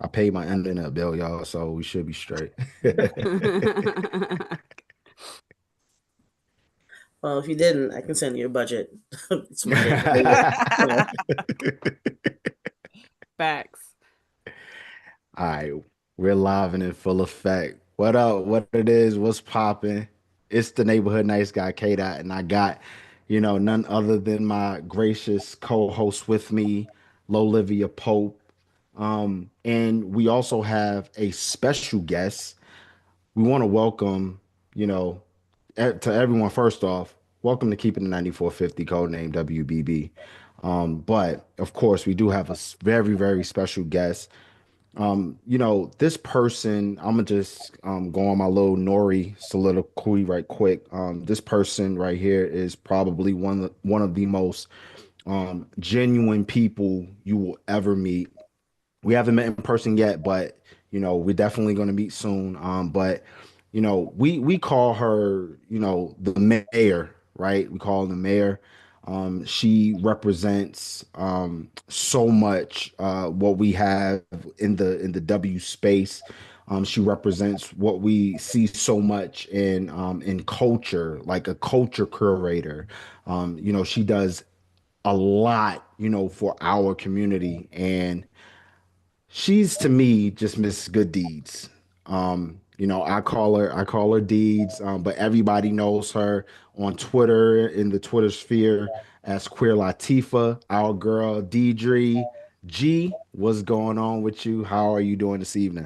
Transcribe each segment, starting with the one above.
I paid my internet bill, y'all, so we should be straight. Well, if you didn't, I can send you a budget. Some money to play with. So, Facts. All right, we're live and in full effect. What up? What it is? What's popping? It's the neighborhood nice guy, KDot, and I got, none other than my gracious co-host with me, Lolivia Pope. And we also have a special guest. We want to welcome, you know, to everyone. First off, welcome to Keeping the 9450, code name WBB. But of course, we do have a very, very special guest. This person, I'm gonna just go on my little Nori soliloquy right quick. This person right here is probably one of the most genuine people you will ever meet. We haven't met in person yet, but we're definitely gonna meet soon. But we call her, the mayor, right? We call her the mayor. She represents so much what we have in the W space. She represents what we see so much in culture, like a culture curator. She does a lot, for our community, and she's to me just Miss Good Deeds. I call her Deeds, but everybody knows her on Twitter in the Twitter sphere as Querr Latifah, our girl Diedree G. What's going on with you? How are you doing this evening?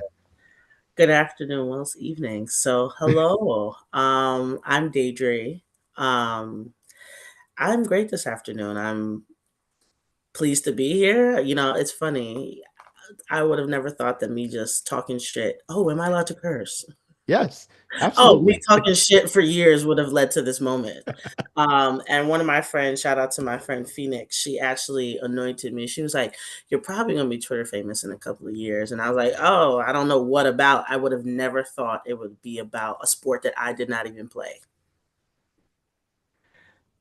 good afternoon, well, it's evening. So, hello. I'm Diedree. Um, I'm great this afternoon. I'm pleased to be here. It's funny. I would have never thought that me just talking shit. Oh, am I allowed to curse? Yes, Oh, me absolutely. talking shit for years would have led to this moment. And one of my friends, shout out to my friend Phoenix, she actually anointed me. She was like, "You're probably gonna be Twitter famous in a couple of years." And I was like, "Oh, I don't know what about." I would have never thought it would be about a sport that I did not even play.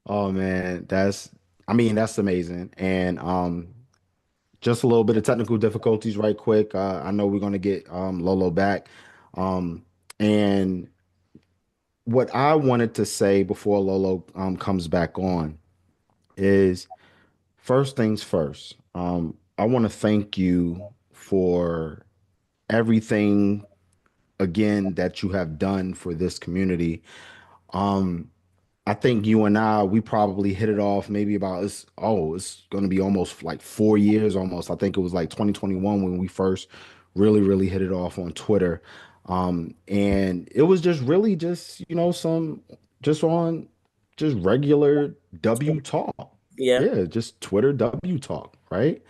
Oh man, that's amazing. And just a little bit of technical difficulties right quick. I know we're gonna get Lolo back. And what I wanted to say before Lolo comes back on is first things first. I want to thank you for everything again that you have done for this community. Um, I think you and we probably hit it off maybe about it's going to be almost like 4 years almost. I think it was like 2021 when we first really hit it off on Twitter. And it was just really just, just on just regular W talk. Yeah. Yeah, just Twitter W talk, right?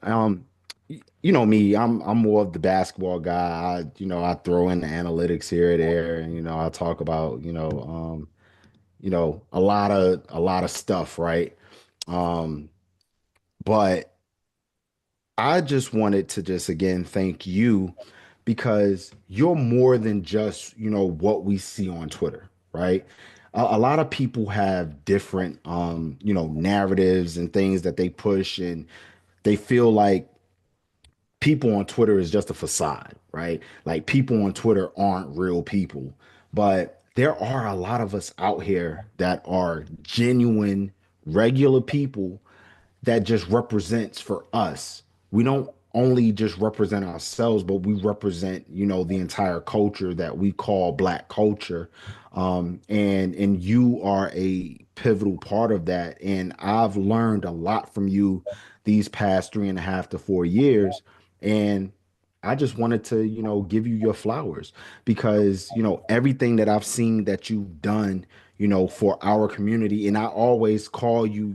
Um, you know me, I'm more of the basketball guy. I throw in the analytics here or there, and I talk about, a lot of stuff, right? Um, but I just wanted to just again thank you because you're more than just, what we see on Twitter, right? A lot of people have different narratives and things that they push, and they feel like people on Twitter is just a facade, right? Like people on Twitter aren't real people. But there are a lot of us out here that are genuine, regular people that just represents for us. We don't only just represent ourselves, but we represent, the entire culture that we call Black culture. And you are a pivotal part of that. And I've learned a lot from you these past 3.5 to 4 years. And I just wanted to, give you your flowers because, everything that I've seen that you've done, for our community. And I always call you,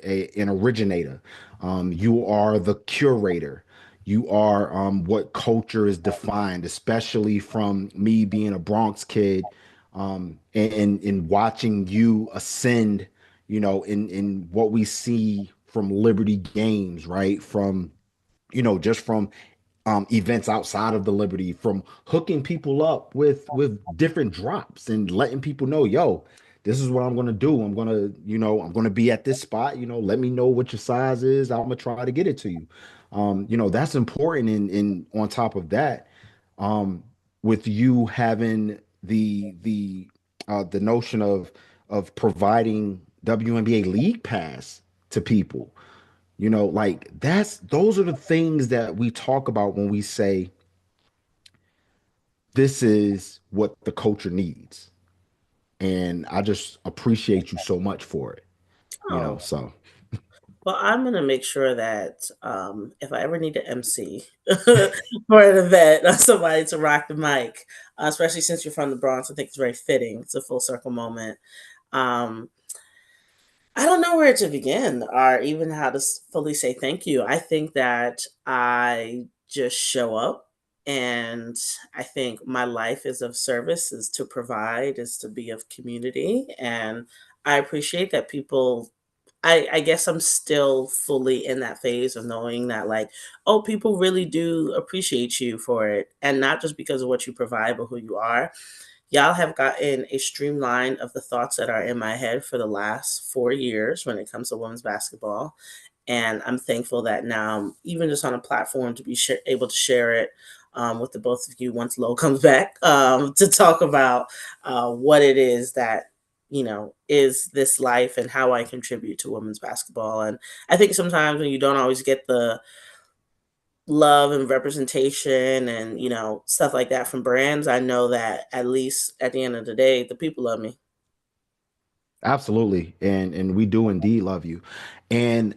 an originator. You are the curator. You are what culture is defined, especially from me being a Bronx kid, and watching you ascend, in what we see from Liberty Games, right? From just from events outside of the Liberty, from hooking people up with different drops and letting people know, yo, this is what I'm gonna do. I'm gonna be at this spot. Let me know what your size is. I'm gonna try to get it to you. That's important. In on top of that, um, with you having the notion of providing WNBA League Pass to people. Like those are the things that we talk about when we say this is what the culture needs. And I just appreciate you so much for it. Oh, So well, I'm gonna make sure that, if I ever need to MC for an event, somebody to rock the mic, especially since you're from the Bronx, I think it's very fitting. It's a full circle moment. Um, I don't know where to begin or even how to fully say thank you. I think that I just show up, and I think my life is of service, is to provide, is to be of community. And I appreciate that people, I guess I'm still fully in that phase of knowing that, like, oh, people really do appreciate you for it. And not just because of what you provide, but who you are. Y'all have gotten a streamline of the thoughts that are in my head for the last 4 years when it comes to women's basketball. And I'm thankful that now, even just on a platform, to be able to share it with the both of you once Lo comes back, to talk about what it is that, is this life and how I contribute to women's basketball. And I think sometimes when you don't always get the love and representation and, stuff like that from brands, I know that at least at the end of the day, the people love me. absolutely. And we do indeed love you. And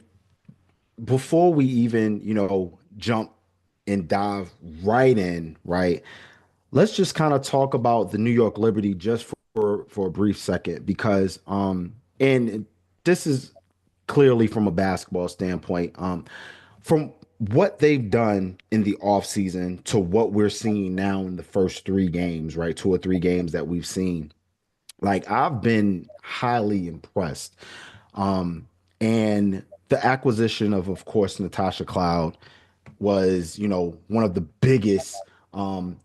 before we even, jump and dive right in, right? Let's just kind of talk about the New York Liberty just for a brief second because and this is clearly from a basketball standpoint. From what they've done in the offseason to what we're seeing now in the first three games, right? Two or three games that we've seen. Like I've been highly impressed. Um, and the acquisition of course, Natasha Cloud was, one of the biggest, and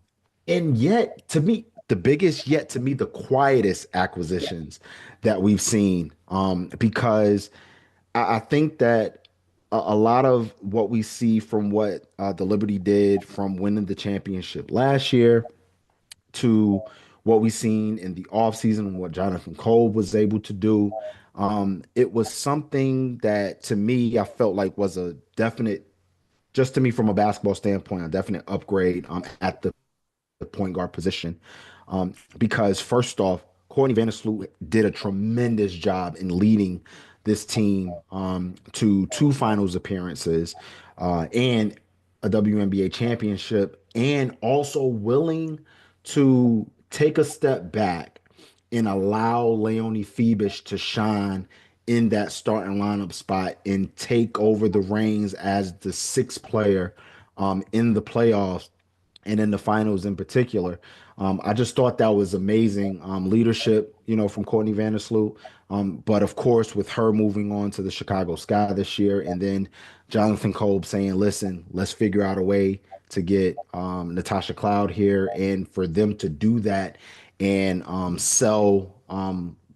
yet to me, the biggest, yet to me, the quietest acquisitions that we've seen. Because I think that a lot of what we see from what the Liberty did from winning the championship last year to what we seen in the offseason and what Jonathan Cole was able to do. It was something that to me I felt like was a definite, just to me from a basketball standpoint, a definite upgrade at the point guard position. Because first off, Courtney Vandersloot did a tremendous job in leading this team to two finals appearances and a WNBA championship, and also willing to take a step back and allow Leonie Phoebus to shine in that starting lineup spot and take over the reins as the sixth player in the playoffs and in the finals in particular. I just thought that was amazing leadership, from Courtney Vandersloot. But of course, with her moving on to the Chicago Sky this year, and then Jonathan Kolb saying, listen, let's figure out a way to get Natasha Cloud here, and for them to do that and sell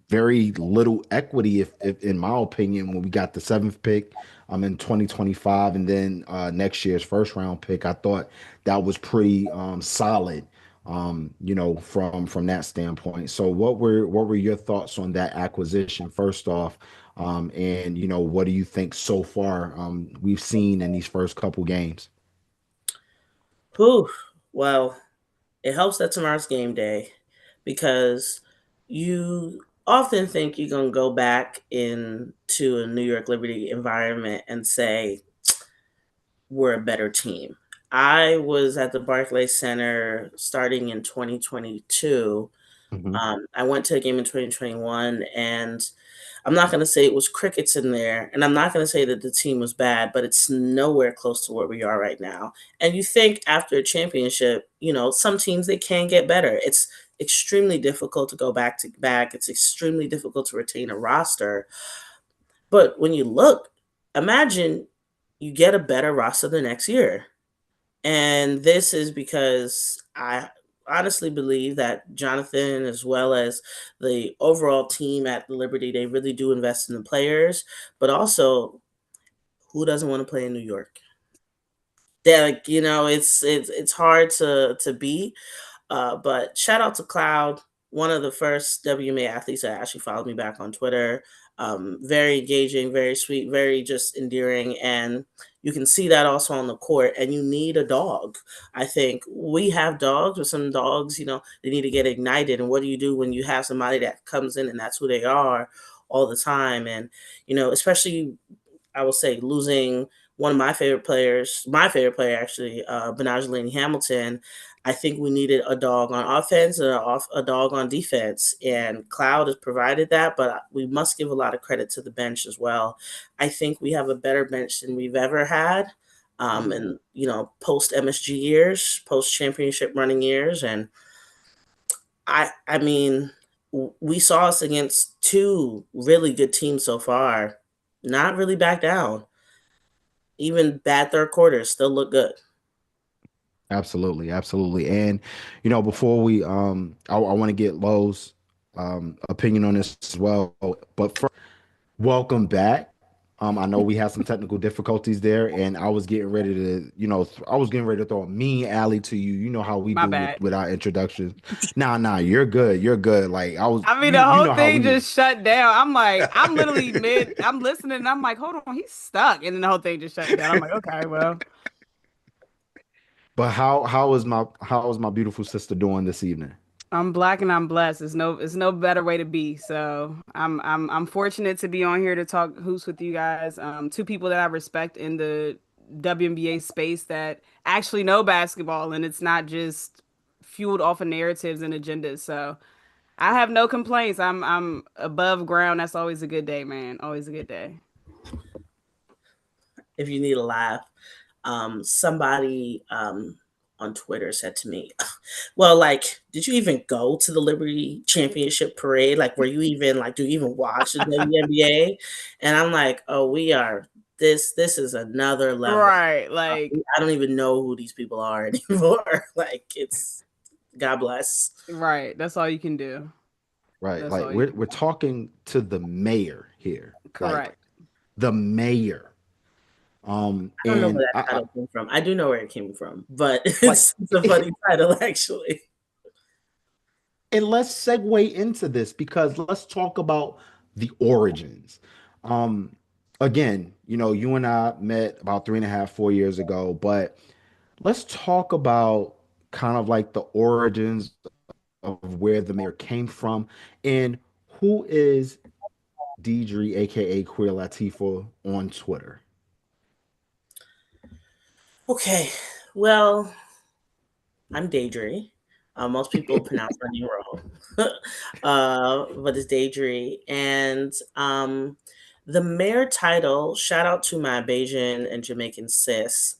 very little equity, if in my opinion, when we got the seventh pick in 2025, and then next year's first round pick, I thought that was pretty solid, from that standpoint. So what were your thoughts on that acquisition first off? And what do you think so far we've seen in these first couple games? Whew. Well, it helps that tomorrow's game day because you often think you're going to go back into a New York Liberty environment and say, we're a better team. I was at the Barclays Center starting in 2022. Mhm. I went to a game in 2021, and I'm not going to say it was crickets in there, and I'm not going to say that the team was bad, but it's nowhere close to where we are right now. And you think after a championship, some teams they can get better. It's extremely difficult to go back to back. It's extremely difficult to retain a roster. But when you look, imagine you get a better roster the next year. And this is because honestly believe that Jonathan, as well as the overall team at the Liberty, they really do invest in the players, but also who doesn't want to play in New York? They're like, it's hard to beat. But shout out to Cloud, one of the first WNBA athletes that actually followed me back on Twitter. Very engaging, very sweet, very just endearing. And you can see that also on the court. And you need a dog. I think we have dogs, but some dogs, they need to get ignited. And what do you do when you have somebody that comes in and that's who they are all the time? And, especially I will say losing one of my favorite player actually, Benajolini Hamilton. I think we needed a dog on offense and a dog on defense, and Cloud has provided that. But we must give a lot of credit to the bench as well. I think we have a better bench than we've ever had, Mhm. and post MSG years, post championship running years, and I mean, we saw us against two really good teams so far. Not really back down. Even bad third quarters still look good. Absolutely, absolutely. And before we I want to get Lowe's opinion on this as well. But first, welcome back. I know we had some technical difficulties there, and I was getting ready to, I was getting ready to throw a mean alley to you. You know how we My do bad. with our introductions. Nah, you're good. You're good. Like I was, I mean, you the you whole know how thing we. just shut down. I'm like, I'm literally I'm listening, and I'm like, hold on, he's stuck. And then the whole thing just shut down. I'm like, okay, well, But how is my beautiful sister doing this evening? I'm black and I'm blessed. It's no better way to be. So I'm fortunate to be on here to talk hoops with you guys. Two people that I respect in the WNBA space that actually know basketball, and it's not just fueled off of narratives and agendas. So I have no complaints. I'm above ground. That's always a good day, man. Always a good day. If you need a laugh, somebody on Twitter said to me, "Well, like, did you even go to the Liberty Championship parade? Like, were you even like, do you even watch the WNBA?" And I'm like, "Oh, we are this is another level. Right. Like, I don't even know who these people are anymore. Like, it's God bless." right. That's all you can do. Right. That's Like all you we're can. we're talking to the mayor here. Like Correct. the mayor. I don't know And where that title came from. I do know where it came from, but like it's a funny title actually. and let's segue into this because let's talk about the origins. Um, Again, you and I met about 3.5, 4 years ago, but let's talk about kind of like the origins of where the mayor came from and who is Diedree, aka Querr Latifah, on Twitter. Okay, well, I'm Diedree. Most people pronounce my name wrong, but it's Diedree. And the mayor title, shout out to my Bayesian and Jamaican sis.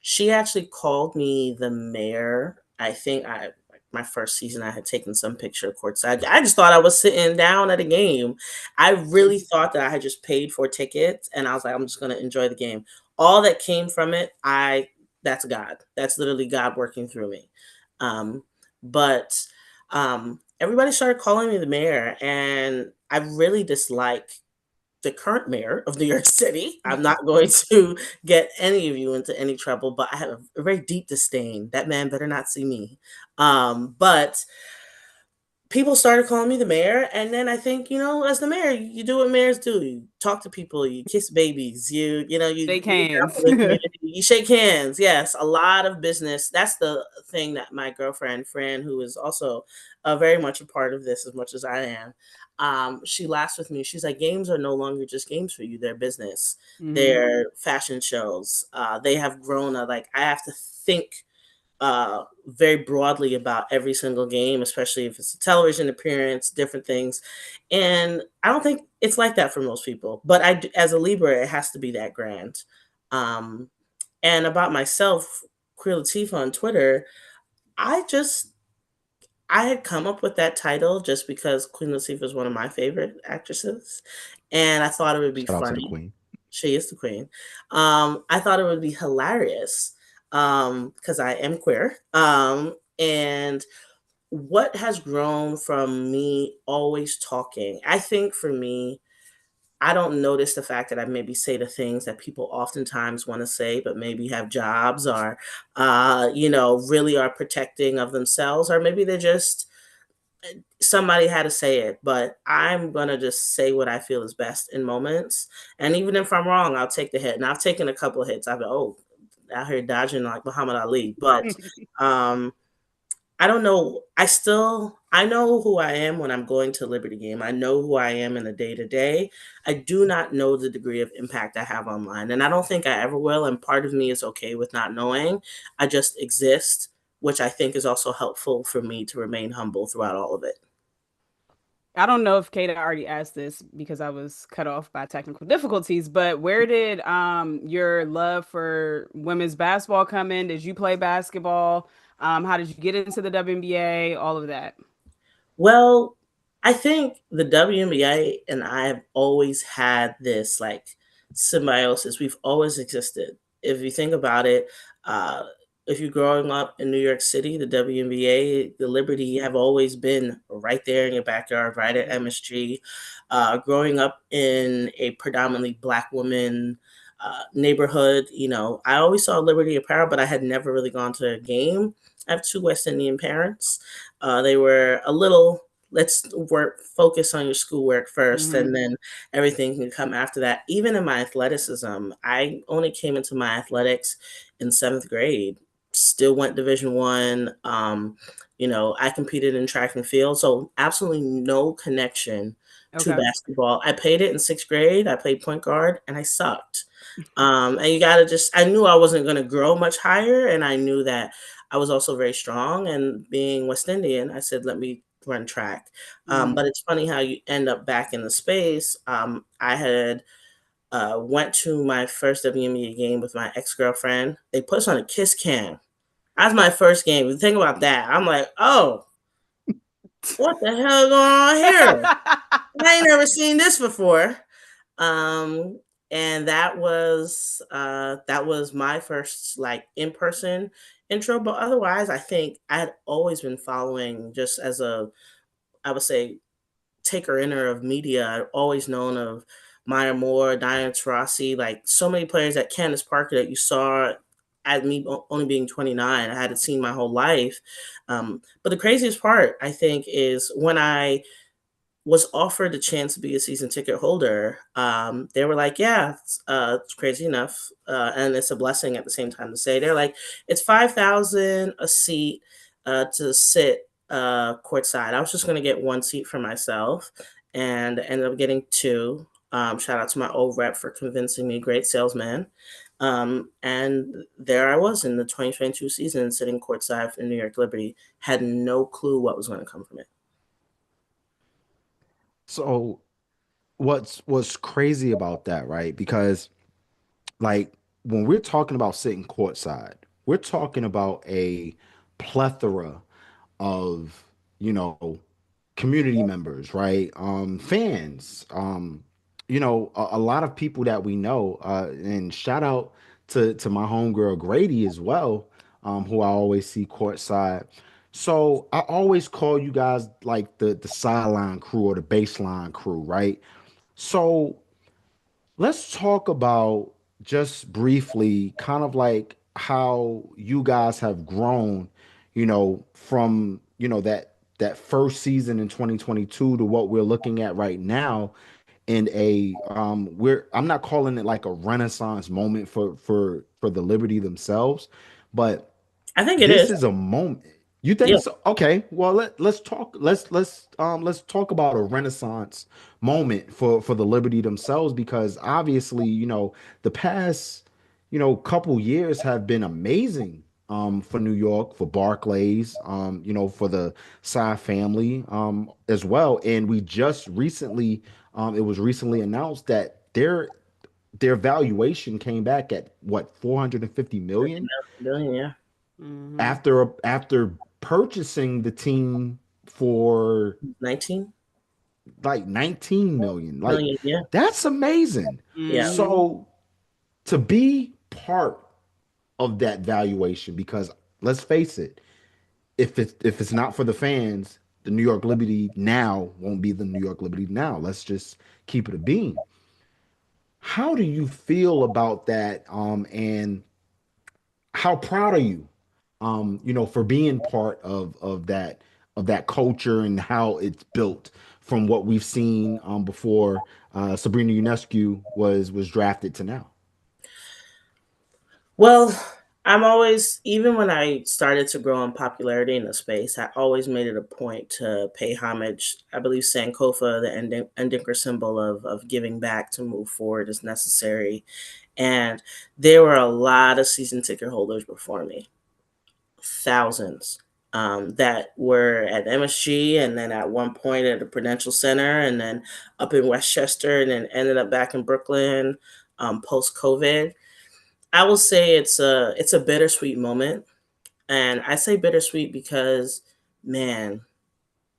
She actually called me the mayor. I think like my first season, I had taken some picture of courtside. I just thought I was sitting down at a game. I really thought that I had just paid for tickets, and I was like, I'm just going to enjoy the game. All that came from it, that's God. That's literally God working through me. Um, but everybody started calling me the mayor, and I really dislike the current mayor of New York City. I'm not going to get any of you into any trouble, but I have a very deep disdain. That man better not see me. But people started calling me the mayor, and then I think, as the mayor, you do what mayors do. You talk to people, you kiss babies, you Shake look out hands. for the community, you shake hands. Yes, a lot of business. That's the thing that my girlfriend Fran, who is also very much a part of this as much as I am, she laughs with me. She's like, games are no longer just games for you; they're business. Hmm. They're fashion shows. They have grown. Like I have to think very broadly about every single game, especially if it's a television appearance, different things. And I don't think it's like that for most people. But as a Libra, it has to be that grand. Um, and about myself, Querr Latifah on Twitter, I just I had come up with that title just because Queen Latifah is one of my favorite actresses, and I thought it would be Shout out to the funny. queen. She is the queen. I thought it would be hilarious because I am queer. And what has grown from me always talking, I think for me, I don't notice the fact that I maybe say the things that people oftentimes want to say, but maybe have jobs or, really are protecting of themselves, or maybe they're just somebody had to say it. But I'm gonna just say what I feel is best in moments, and even if I'm wrong, I'll take the hit. And I've taken a couple of hits. I've been out here dodging like Muhammad Ali, but um, I don't know. I know who I am when I'm going to Liberty game. I know who I am in the day to day. I do not know the degree of impact I have online, and I don't think I ever will. And part of me is okay with not knowing. I just exist, which I think is also helpful for me to remain humble throughout all of it. I don't know if Kata already asked this because I was cut off by technical difficulties, but where did your love for women's basketball come in? Did you play basketball? How did you get into the WNBA? All of that. Well, I think the WNBA and I have always had this like symbiosis. We've always existed. If you think about it, uh, if you're growing up in New York City, the WNBA, the Liberty have always been right there in your backyard, right at MSG. Growing up in a predominantly Black woman neighborhood, I always saw Liberty apparel, but I had never really gone to a game. I have two West Indian parents. They were a little, let's focus on your schoolwork first, Hmm. and then everything can come after that. Even in my athleticism, I only came into my athletics in seventh grade. Still went Division 1. I competed in track and field, so absolutely no connection to Okay. basketball. I played it in sixth grade. I played point guard, and I sucked. And you gotta I knew I wasn't gonna grow much higher, and I knew that I was also very strong. And being West Indian, I said, let me run track. But Hmm. it's funny how you end up back in the space. I had went to my first WNBA game with my ex girlfriend. They put us on a kiss cam. That's my first game. You think about that. I'm like, oh, what the hell going on here? I ain't never seen this before. Um, and that was my first like in person intro. But otherwise, I think I had always been following just as I would say taker inner of media. I've always known of Maya Moore, Diane Taurasi, like so many players at Candace Parker that you saw at me only being 29. I hadn't seen my whole life. But the craziest part, I think, is when I was offered the chance to be a season ticket holder. They were like, "Yeah, it's crazy enough, and it's a blessing at the same time to say." They're like, "It's 5,000 a seat to sit courtside." I was just going to get one seat for myself, and ended up getting two. Shout out to my old rep for convincing me, great salesman. And there I was in the 2022 season, sitting courtside for New York Liberty. Had no clue what was going to come from it. So what's crazy about that, right? Because like when we're talking about sitting courtside, we're talking about a plethora of, you know, community members, right? Fans, a lot of people that we know. And shout out to my homegirl Grady as well, who I always see courtside. So I always call you guys like the sideline crew or the baseline crew, right? So let's talk about just briefly kind of like how you guys have grown, from, that first season in 2022 to what we're looking at right now in a we're I'm not calling it like a renaissance moment for the Liberty themselves, but I think it this is. is a moment. You think Yeah. so? Okay. Well, let's talk about a renaissance moment for the Liberty themselves, because obviously, the past, couple years have been amazing for New York, for Barclays, for the Psy family as well. And we just recently it was recently announced that their valuation came back at what, 450 million Billion, yeah. Hmm. after purchasing the team for 19 like 19 million. Like, million, yeah. that's amazing. Yeah. Hmm. So to be part of that valuation, because let's face it, if it's not for the fans, the New York Liberty now won't be the New York Liberty now. Let's just keep it a beam. How do you feel about that? And how proud are you, for being part of that culture and how it's built from what we've seen before Sabrina Ionescu was drafted to now. Well, I'm always, even when I started to grow in popularity in the space, I always made it a point to pay homage. I believe Sankofa, the Endinger symbol of giving back to move forward, is necessary. And there were a lot of season ticket holders before me, thousands, that were at MSG and then at one point at the Prudential Center and then up in Westchester and then ended up back in Brooklyn post COVID. I will say it's a bittersweet moment, and I say bittersweet because, man,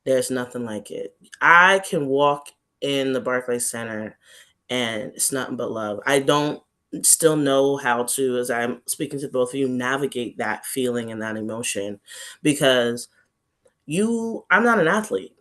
there's nothing like it. I can walk in the Barclays Center, and it's nothing but love. I don't still know how to, as I'm speaking to both of you, navigate that feeling and that emotion, because I'm not an athlete.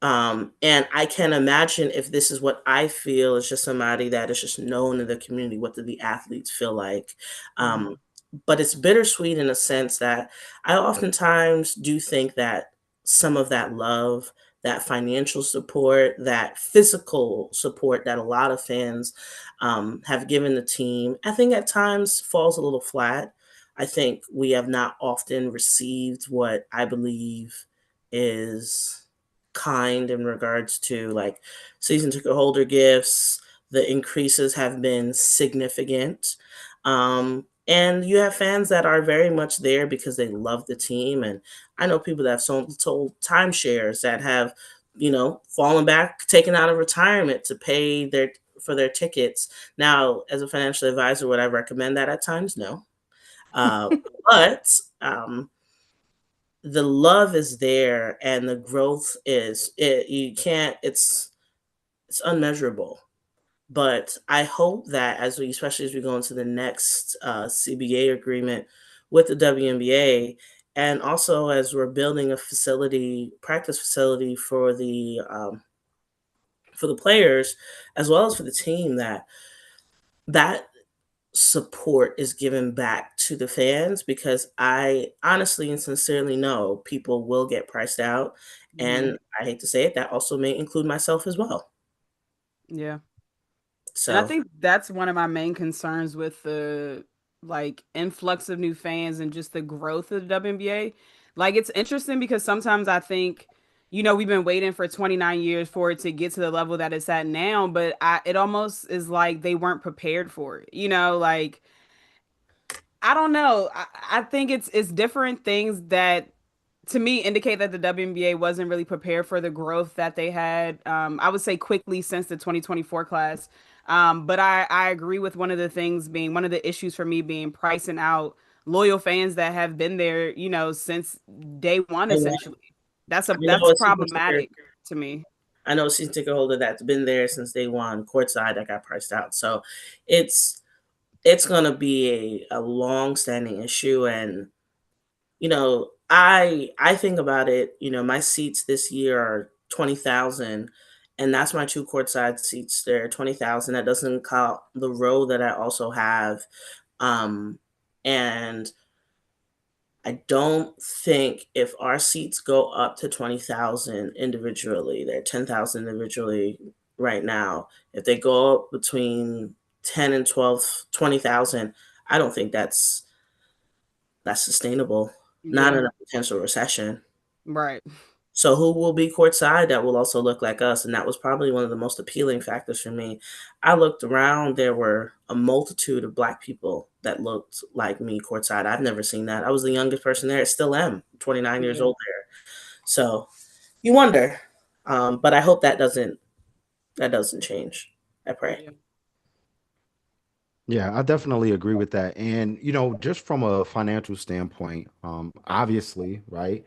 And I can imagine if this is what I feel as just somebody that is just known in the community, what do the athletes feel like? Um, Mhm. but it's bittersweet in a sense that I oftentimes do think that some of that love, that financial support, that physical support that a lot of fans have given the team, I think at times falls a little flat. I think we have not often received what I believe is kind in regards to like season ticket holder gifts. The increases have been significant. And you have fans that are very much there because they love the team. And I know people that have sold timeshares that have, fallen back, taken out of retirement to pay their tickets. Now, as a financial advisor, would I recommend that at times? No. Uh, but the love is there and the growth is it you can't it's unmeasurable. But I hope that especially as we go into the next CBA agreement with the WNBA, and also as we're building a practice facility for the players as well as for the team, that support is given back to the fans, because I honestly and sincerely know people will get priced out. Mhm. And I hate to say it, that also may include myself as well. Yeah. And I So think that's one of my main concerns with the like influx of new fans and just the growth of the WNBA. Like it's interesting because sometimes I think, we've been waiting for 29 years for it to get to the level that it's at now, but it almost is like they weren't prepared for it. Like I don't know. I think it's different things that to me indicate that the WNBA wasn't really prepared for the growth that they had. I would say quickly since the 2024 class. But I agree with one of the issues for me being pricing out loyal fans that have been there, since day one anyway, essentially. I That's know a season ticket problematic to me. I know a season ticket holder that's been there since day one, courtside, that got priced out. So it's it's gonna be a long standing issue. And I think about it, my seats this year are 20,000, and that's my two courtside seats. They're 20,000. That doesn't count the row that I also have. And I don't think if our seats go up to 20,000 individually, they're 10,000 individually right now. If they go up between 10 and 12, 20,000, I don't think that's sustainable, not Yeah, in a potential recession. right. So who will be courtside that will also look like us? And that was probably one of the most appealing factors for me. I looked around, there were a multitude of black people that looked like me courtside. I've never seen that. I was the youngest person there, still am, 29 years Yeah. old there. So you wonder. But I hope that doesn't change. I pray. Yeah. Yeah, I definitely agree with that. And, just from a financial standpoint, obviously, right?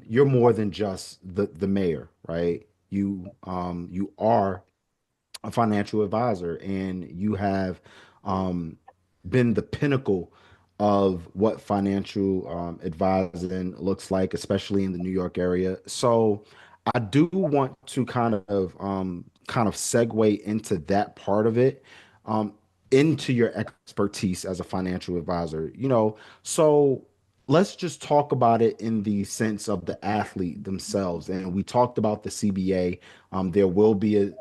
You're more than just the mayor, right? You are a financial advisor and you have um, been the pinnacle of what financial advising looks like, especially in the New York area. So I do want to kind of segue into that part of it, um, into your expertise as a financial advisor. So let's just talk about it in the sense of the athlete themselves. And we talked about the CBA. There will be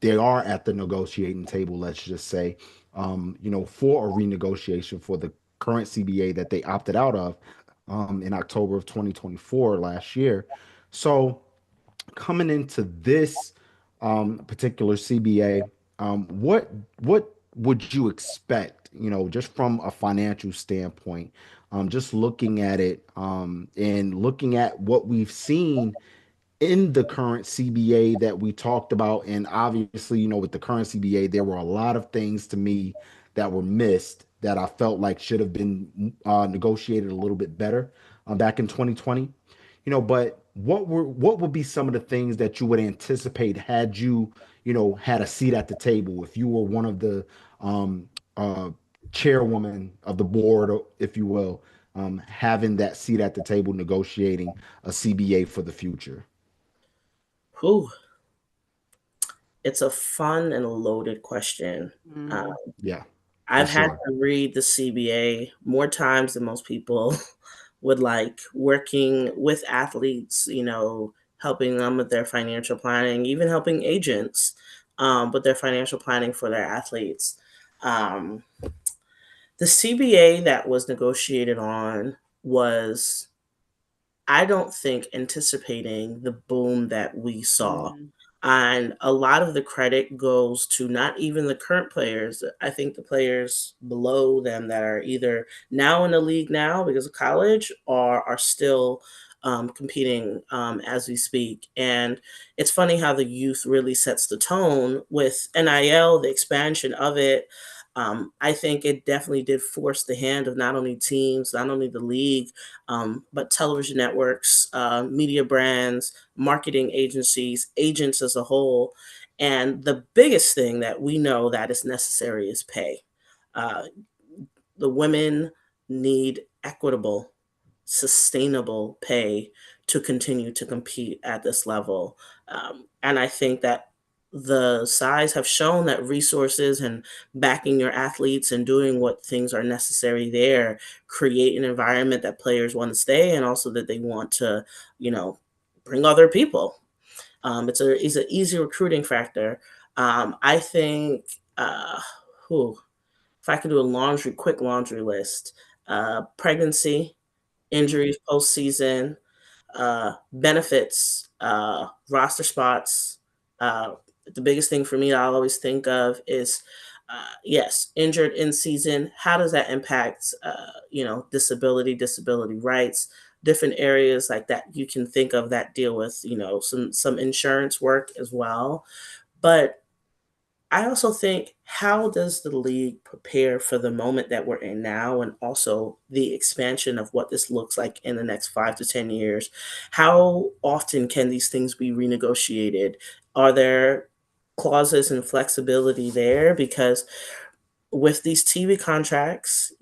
they are at the negotiating table, let's just say, for a renegotiation for the current CBA that they opted out of in October of 2024 last year. So coming into this particular CBA, what would you expect? Just from a financial standpoint, just looking at it and looking at what we've seen in the current CBA that we talked about. And obviously, with the current CBA, there were a lot of things to me that were missed that I felt like should have been negotiated a little bit better back in 2020. But what would be some of the things that you would anticipate had you, had a seat at the table if you were one of the um, uh, chairwoman of the board, if you will, having that seat at the table negotiating a CBA for the future? Whew, it's a fun and loaded question. Uh, Mm-hmm. Yeah, for I've had sure. to read the CBA more times than most people would like, working with athletes, helping them with their financial planning, even helping agents with their financial planning for their athletes. Um, the CBA that was negotiated on was, I don't think, anticipating the boom that we saw. Mm-hmm. And a lot of the credit goes to not even the current players. I think the players below them that are either now in the league now because of college or are still competing as we speak. And it's funny how the youth really sets the tone with NIL, the expansion of it. I think it definitely did force the hand of not only teams, not only the league, but television networks, media brands, marketing agencies, agents as a whole. And the biggest thing that we know that is necessary is pay. Uh, the women need equitable, sustainable pay to continue to compete at this level. And I think that the sides have shown that resources and backing your athletes and doing what things are necessary there create an environment that players want to stay and also that they want to, you know, bring other people. It's an easy recruiting factor. I think, whew, if I could do a quick laundry list, pregnancy, injuries postseason, benefits, roster spots. The biggest thing for me I always think of is, yes, injured in season. How does that impact, disability rights, different areas like that you can think of that deal with, some insurance work as well. But I also think, how does the league prepare for the moment that we're in now and also the expansion of what this looks like in the next 5 to 10 years? How often can these things be renegotiated? Are there clauses and flexibility there? Because with these TV contracts,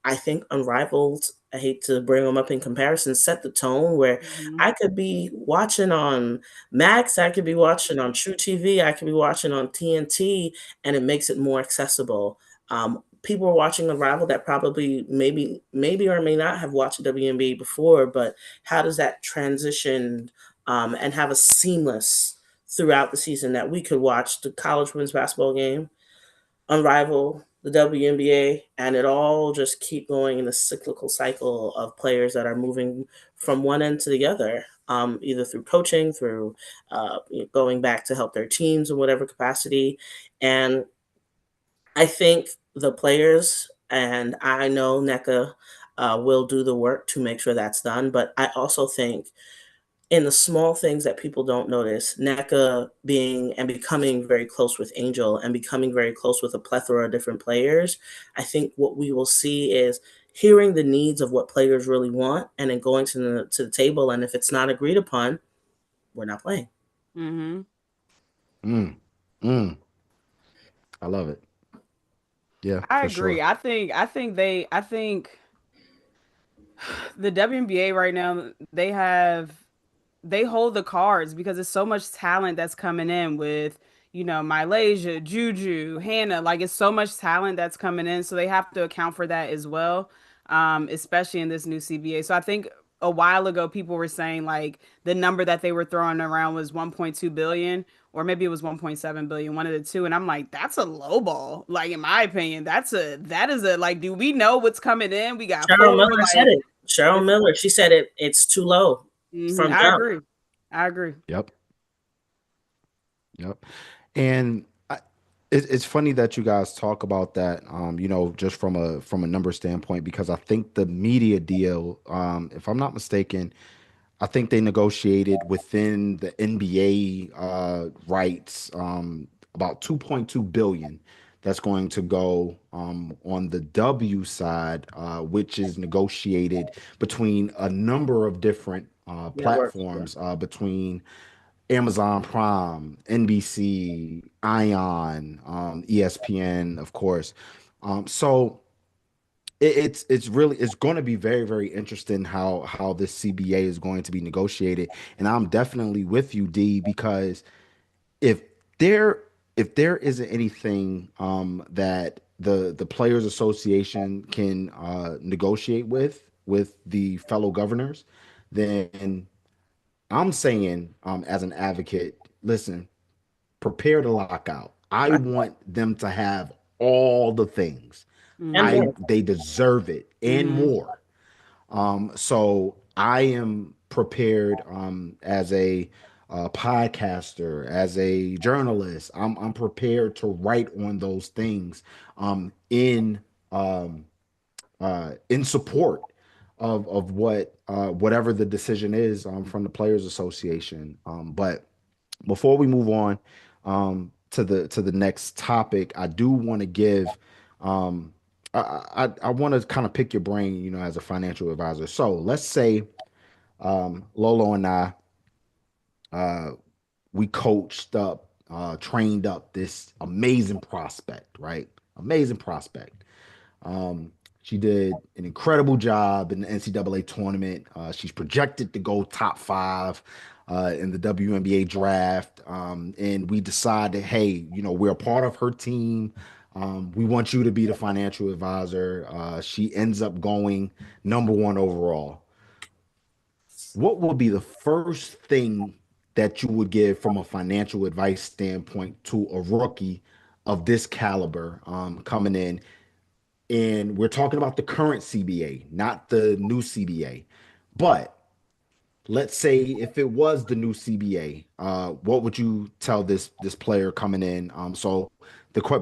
I think Unrivaled, I hate to bring them up in comparison, set the tone where Mm-hmm. I could be watching on Max, I could be watching on True TV, I could be watching on TNT, and it makes it more accessible. People are watching Unrivaled that probably maybe or may not have watched WNBA before, but how does that transition and have a seamless throughout the season that we could watch the college women's basketball game, Unrivaled, the WNBA, and it all just keep going in a cyclical cycle of players that are moving from one end to the other, either through coaching, through going back to help their teams in whatever capacity. And I think the players, and I know NECA will do the work to make sure that's done, but I also think in the small things that people don't notice, NECA being and becoming very close with Angel and becoming very close with a plethora of different players, I think what we will see is hearing the needs of what players really want and then going to the table. And if it's not agreed upon, we're not playing. Mm-hmm. Mm, mm, I love it. Yeah, I for agree. sure. I think the WNBA right now, they hold the cards because there's so much talent that's coming in with, Malaysia, Juju, Hannah. Like it's so much talent that's coming in, so they have to account for that as well, especially in this new CBA. So I think a while ago people were saying like the number that they were throwing around was 1.2 billion, or maybe it was 1.7 billion, one of the two. And I'm like, that's a low ball. Like in my opinion, that is a like, do we know what's coming in? We got Cheryl four, Miller said like it. Cheryl it's. Miller, she said it's too low from I jump. agree. I agree. Yep. Yep. And it's funny that you guys talk about that, just from a number standpoint, because I think the media deal, if I'm not mistaken, I think they negotiated within the NBA rights about 2.2 billion that's going to go on the W side, which is negotiated between a number of different Networks. Yeah. platforms, between Amazon Prime, NBC, Ion, ESPN, of course. So it's going to be very, very interesting how this CBA is going to be negotiated. And I'm definitely with you, D, because if there if there isn't anything that the Players Association can negotiate with the fellow governors, then I'm saying, as an advocate, listen, prepare to lock out. I I- want them to have all the things. And Mm-hmm. more. They deserve it and Mm-hmm. more. So I am prepared, as a podcaster, as a journalist. I'm prepared to write on those things, in um, in support of whatever the decision is, from the Players Association. But before we move on, to the next topic, I do want to give, I want to kind of pick your brain, as a financial advisor. So let's say, Lolo and I, uh, we coached up, trained up this amazing prospect, right? Amazing prospect. Um, she did an incredible job in the NCAA tournament. She's projected to go top five in the WNBA draft. And we decided, hey, we're a part of her team. We want you to be the financial advisor. She ends up going number one overall. What would be the first thing that you would give from a financial advice standpoint to a rookie of this caliber, coming in? And we're talking about the current CBA, not the new CBA. But let's say if it was the new CBA, what would you tell this player coming in? So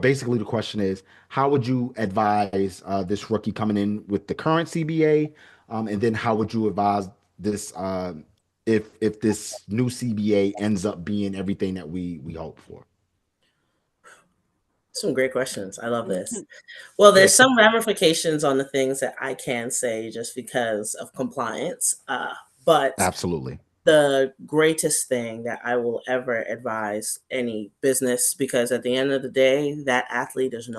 basically the question is, how would you advise this rookie coming in with the current CBA, and then how would you advise this, if this new CBA ends up being everything that we hope for? Some great questions. I love this. Well, there's some ramifications on the things that I can say just because of compliance. But Absolutely. the greatest thing that I will ever advise any business, because at the end of the day, that athlete is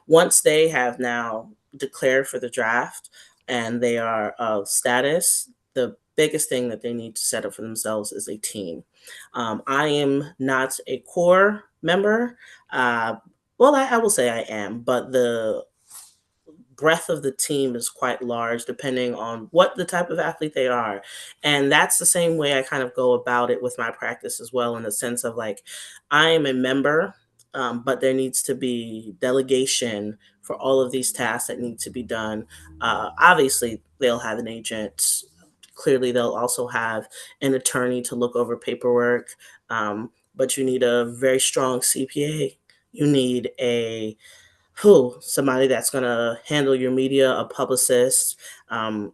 once they have now declared for the draft and they are of status, the biggest thing that they need to set up for themselves is a team. I am not a core member. Well, I will say I am, but the breadth of the team is quite large depending on what the type of athlete they are. And that's the same way I kind of go about it with my practice as well, in the sense of like, I am a member, but there needs to be delegation for all of these tasks that need to be done. Obviously, they'll have an agent. Clearly, they'll also have an attorney to look over paperwork. But you need a very strong CPA. You need somebody that's going to handle your media, a publicist, and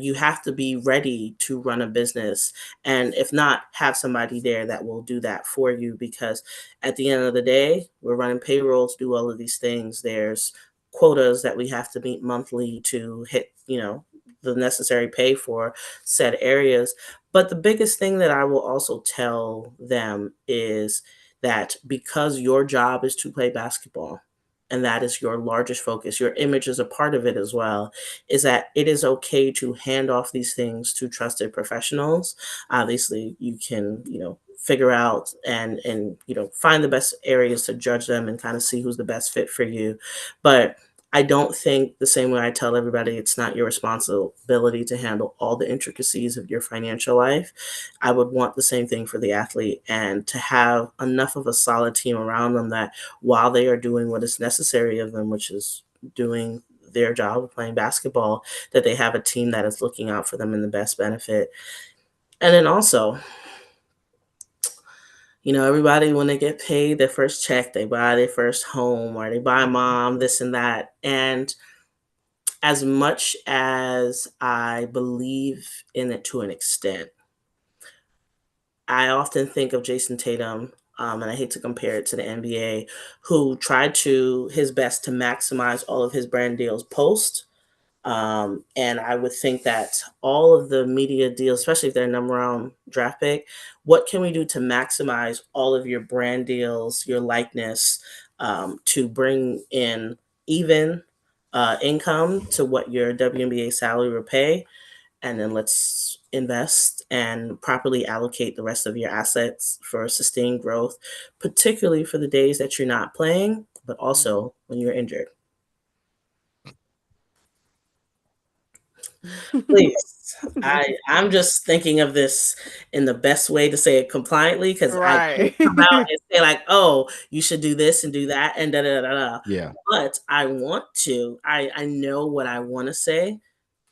you have to be ready to run a business, and if not, have somebody there that will do that for you, because at the end of the day, we're running payrolls, do all of these things. There's quotas that we have to meet monthly to hit, the necessary pay for said areas. But the biggest thing that I will also tell them is that because your job is to play basketball, and that is your largest focus, your image is a part of it as well, is that it is okay to hand off these things to trusted professionals. Obviously, you can, figure out and find the best areas to judge them and kind of see who's the best fit for you. But I don't think the same way I tell everybody it's not your responsibility to handle all the intricacies of your financial life. I would want the same thing for the athlete, and to have enough of a solid team around them that while they are doing what is necessary of them, which is doing their job of playing basketball, that they have a team that is looking out for them in the best benefit. And then also, everybody, when they get paid their first check, they buy their first home or they buy mom this and that. And as much as I believe in it to an extent, I often think of Jason Tatum, and I hate to compare it to the NBA, who tried his best to maximize all of his brand deals post. And I would think that all of the media deals, especially if they're a number round draft pick, what can we do to maximize all of your brand deals, your likeness, to bring in even income to what your WNBA salary will pay? And then let's invest and properly allocate the rest of your assets for sustained growth, particularly for the days that you're not playing, but also when you're injured. Please. I'm just thinking of this in the best way to say it compliantly, because I can't Right. come out and say like, "Oh, you should do this and do that and da da da da." Yeah. But I want to. I know what I want to say.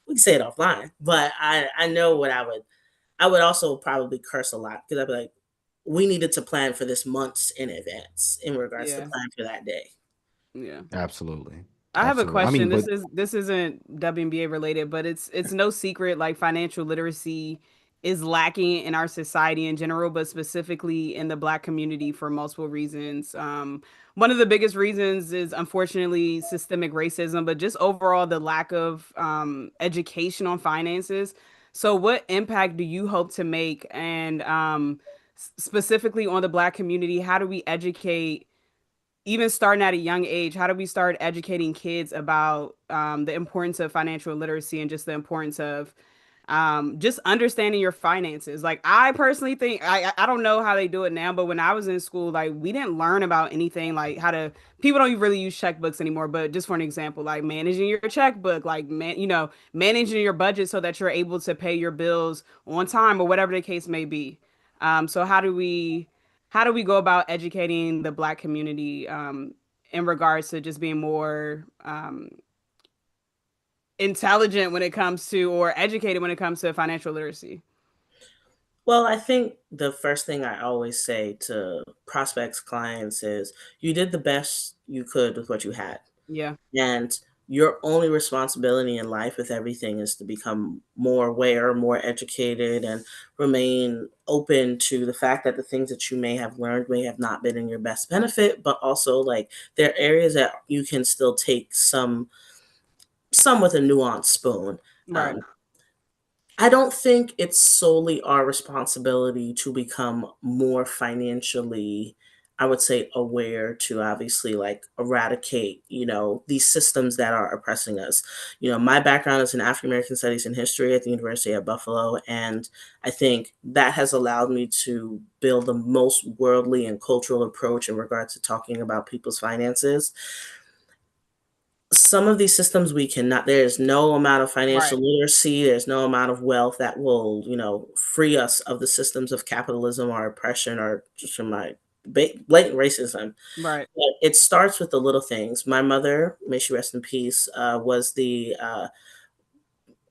We can say it offline, but I know what I would. I would also probably curse a lot because I'd be like, "We needed to plan for this months in advance in regards to Yeah. plan for that day." Yeah. Absolutely. I have a Absolutely. I mean, question. but This isn't WNBA related, but it's no secret like financial literacy is lacking in our society in general, but specifically in the Black community for multiple reasons. One of the biggest reasons is unfortunately systemic racism, but just overall the lack of education on finances. So, what impact do you hope to make, and specifically on the Black community? How do we educate? Even starting at a young age, how do we start educating kids about the importance of financial literacy and just the importance of just understanding your finances? Like I personally think I don't know how they do it now, but when I was in school, like we didn't learn about anything like how to. People don't really use checkbooks anymore, but just for an example, like managing your checkbook, like managing your budget so that you're able to pay your bills on time or whatever the case may be. So how do we go about educating the Black community in regards to just being more intelligent when it comes to, or educated when it comes to financial literacy? Well, I think the first thing I always say to prospects, clients is you did the best you could with what you had. Yeah, And your only responsibility in life with everything is to become more aware, more educated, and remain open to the fact that the things that you may have learned may have not been in your best benefit, but also like there are areas that you can still take some with a nuanced spoon. right, Um, I don't think it's solely our responsibility to become more financially, I would say, aware to obviously like eradicate, these systems that are oppressing us. My background is in African American studies and history at the University of Buffalo. And I think that has allowed me to build the most worldly and cultural approach in regards to talking about people's finances. Some of these systems we cannot, there's no amount of financial right, literacy, there's no amount of wealth that will, free us of the systems of capitalism or oppression or just from my blatant racism. right. But it starts with the little things. My mother, may she rest in peace, was the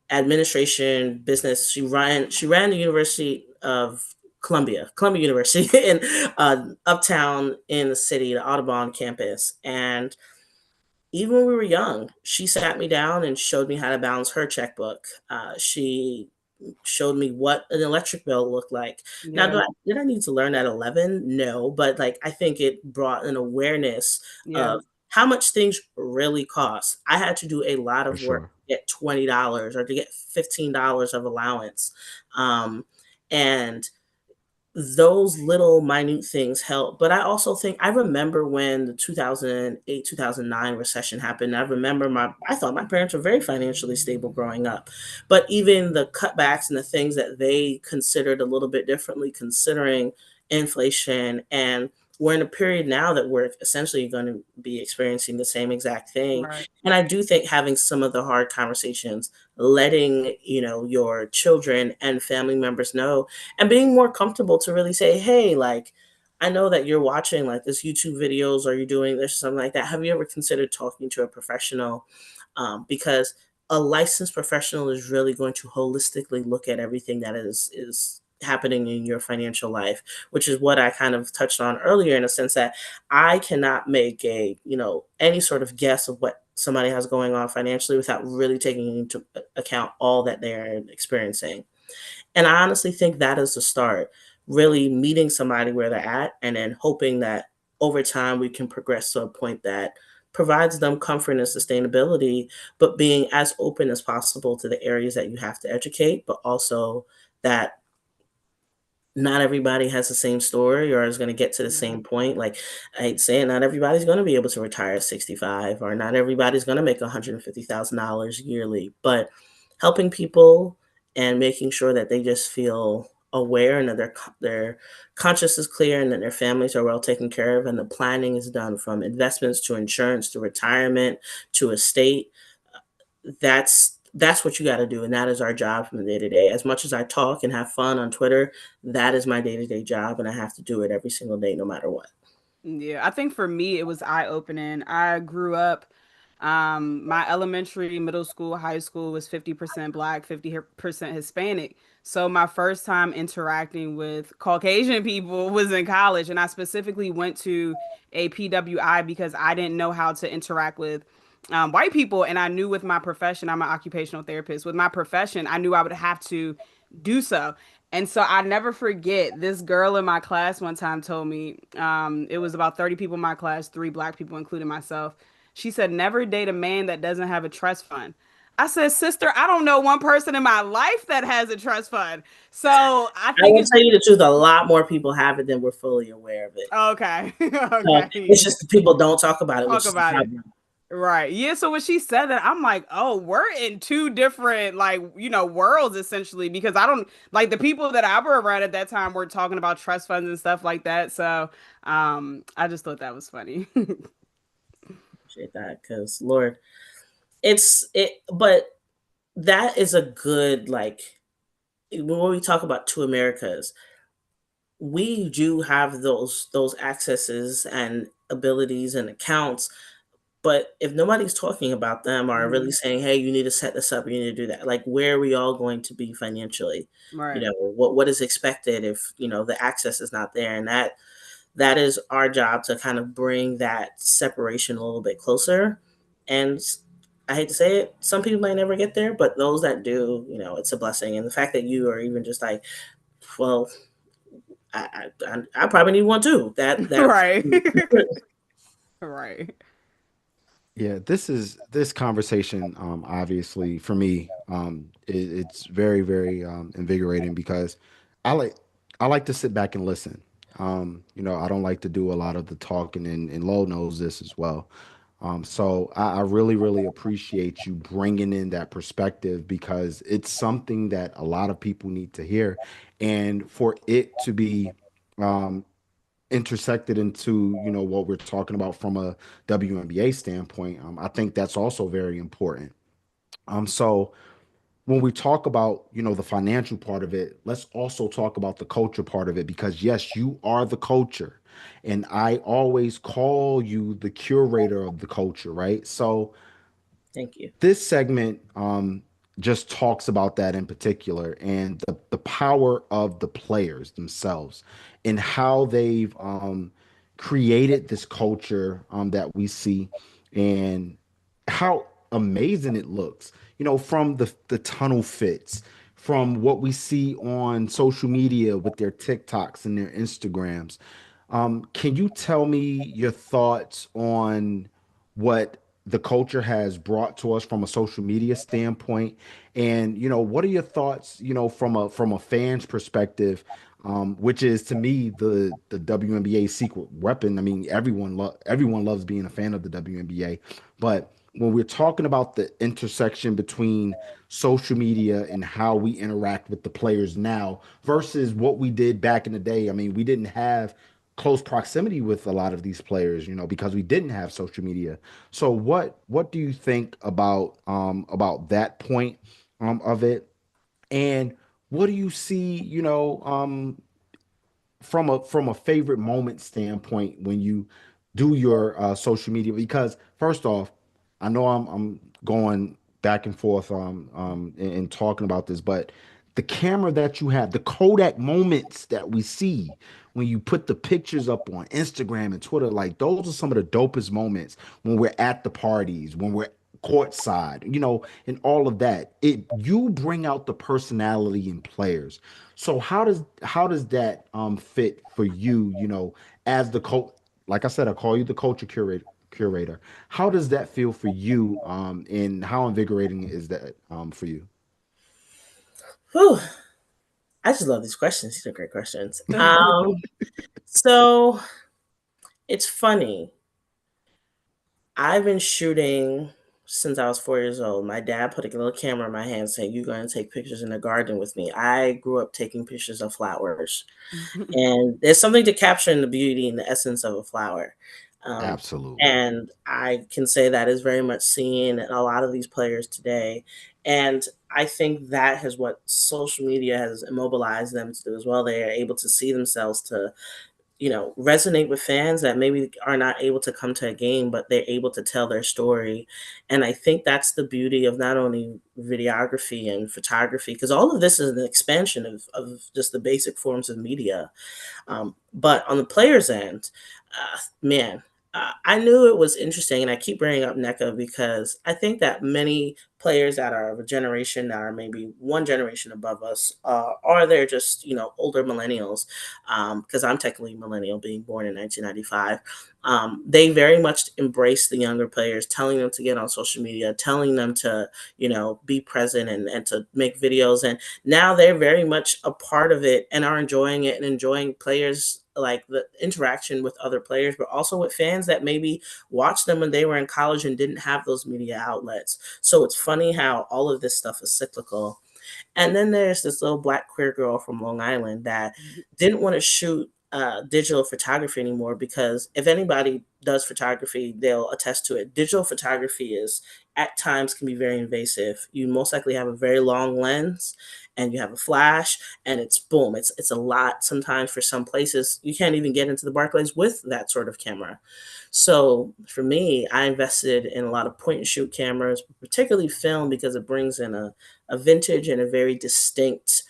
administration business. She ran the University of Columbia University in uptown in the city, the Audubon campus. And even when we were young, she sat me down and showed me how to balance her checkbook. She showed me what an electric bill looked like. Now, Yeah, did I need to learn at 11? No, but like I think it brought an awareness yeah, of how much things really cost. I had to do a lot for of work sure. to get $20 or to get $15 of allowance, um, and those little minute things help. But I also think I remember when the 2008, 2009 recession happened. I thought my parents were very financially stable growing up. But even the cutbacks and the things that they considered a little bit differently, considering inflation, and we're in a period now that we're essentially going to be experiencing the same exact thing. Right. And I do think having some of the hard conversations, letting, your children and family members know, and being more comfortable to really say, hey, like, I know that you're watching like this YouTube videos, or you're doing this, something like that. Have you ever considered talking to a professional? Because a licensed professional is really going to holistically look at everything that is happening in your financial life, which is what I kind of touched on earlier, in a sense that I cannot make any sort of guess of what somebody has going on financially without really taking into account all that they're experiencing. And I honestly think that is the start, really meeting somebody where they're at, and then hoping that over time we can progress to a point that provides them comfort and sustainability, but being as open as possible to the areas that you have to educate, but also that not everybody has the same story or is going to get to the Yeah. same point. Like, I hate saying, not everybody's going to be able to retire at 65, or not everybody's going to make $150,000 yearly. But helping people and making sure that they just feel aware, and that their conscience is clear, and that their families are well taken care of, and the planning is done from investments to insurance to retirement to estate. That's what you got to do, and that is our job from the day to day. As much as I talk and have fun on Twitter, that is my day to day job, and I have to do it every single day, no matter what. Yeah, I think for me it was eye opening. I grew up, my elementary, middle school, high school was 50% black, 50% Hispanic. So my first time interacting with Caucasian people was in college, and I specifically went to a PWI because I didn't know how to interact with white people, and I knew with my profession, I'm an occupational therapist. With my profession, I knew I would have to do so. And so I never forget, this girl in my class one time told me, it was about 30 people in my class, three black people, including myself. She said, never date a man that doesn't have a trust fund. I said, sister, I don't know one person in my life that has a trust fund. So I I think will it's tell you the truth, a lot more people have it than we're fully aware of it. okay. It's Okay. just people don't talk about it, Talk which is the about it. problem. Right. Yeah. So when she said that, I'm like, oh, we're in two different, like, worlds essentially, because I don't like the people that I were around at that time were talking about trust funds and stuff like that. So, I just thought that was funny. Appreciate that, because Lord, but that is a good, like, when we talk about two Americas, we do have those accesses and abilities and accounts. But if nobody's talking about them or really Mhm. saying, "Hey, you need to set this up, you need to do that," like, where are we all going to be financially? Right. What is expected if, the access is not there? And that is our job, to kind of bring that separation a little bit closer. And I hate to say it, some people might never get there, but those that do, it's a blessing. And the fact that you are even just like, well, I probably need one too. That's Right. Right. Yeah, this conversation, obviously for me, it's very, very invigorating because I like I like to sit back and listen. I don't like to do a lot of the talking, and Lo knows this as well. So I really, really appreciate you bringing in that perspective because it's something that a lot of people need to hear, and for it to be um, intersected into what we're talking about from a WNBA standpoint. I think that's also very important. So when we talk about the financial part of it, let's also talk about the culture part of it because yes, you are the culture, and I always call you the curator of the culture, right? So Thank you. this segment just talks about that in particular and the power of the players themselves and how they've created this culture that we see and how amazing it looks, from the tunnel fits, from what we see on social media with their TikToks and their Instagrams. Can you tell me your thoughts on what the culture has brought to us from a social media standpoint, and what are your thoughts, from a fan's perspective, which is to me the WNBA secret weapon. I mean, everyone loves being a fan of the WNBA, but when we're talking about the intersection between social media and how we interact with the players now versus what we did back in the day. I mean, we didn't have close proximity with a lot of these players, because we didn't have social media. So what do you think about that point of it? And what do you see, from a favorite moment standpoint when you do your social media? Because first off, I know I'm going back and forth in talking about this, but the camera that you have, the Kodak moments that we see when you put the pictures up on Instagram and Twitter, like those are some of the dopest moments when we're at the parties, when we're courtside, and all of that. You bring out the personality in players. So how does that fit for you, as the coach? Like I said, I call you the culture curator. How does that feel for you? And how invigorating is that for you? Whew, I just love these questions. These are great questions. So it's funny. I've been shooting since I was 4 years old. My dad put a little camera in my hand saying, "You're going to take pictures in the garden with me." I grew up taking pictures of flowers. And there's something to capturing the beauty and the essence of a flower. Um, Absolutely. and I can say that is very much seen in a lot of these players today. And I think that is what social media has immobilized them to do as well. They are able to see themselves to resonate with fans that maybe are not able to come to a game, but they're able to tell their story. And I think that's the beauty of not only videography and photography, because all of this is an expansion of just the basic forms of media. But on the player's end, man, I knew it was interesting, and I keep bringing up NECA because I think that many players that are of a generation that are maybe one generation above us, or they're just older millennials, because I'm technically millennial, being born in 1995. They very much embrace the younger players, telling them to get on social media, telling them to be present and to make videos, and now they're very much a part of it and are enjoying it and enjoying players, like the interaction with other players, but also with fans that maybe watched them when they were in college and didn't have those media outlets. So it's funny how all of this stuff is cyclical. And then there's this little black queer girl from Long Island that didn't want to shoot digital photography anymore, because if anybody does photography, they'll attest to it. Digital photography is at times can be very invasive. You most likely have a very long lens and you have a flash, and it's boom. It's a lot sometimes. For some places you can't even get into the Barclays with that sort of camera. So for me, I invested in a lot of point and shoot cameras, particularly film, because it brings in a vintage and a very distinct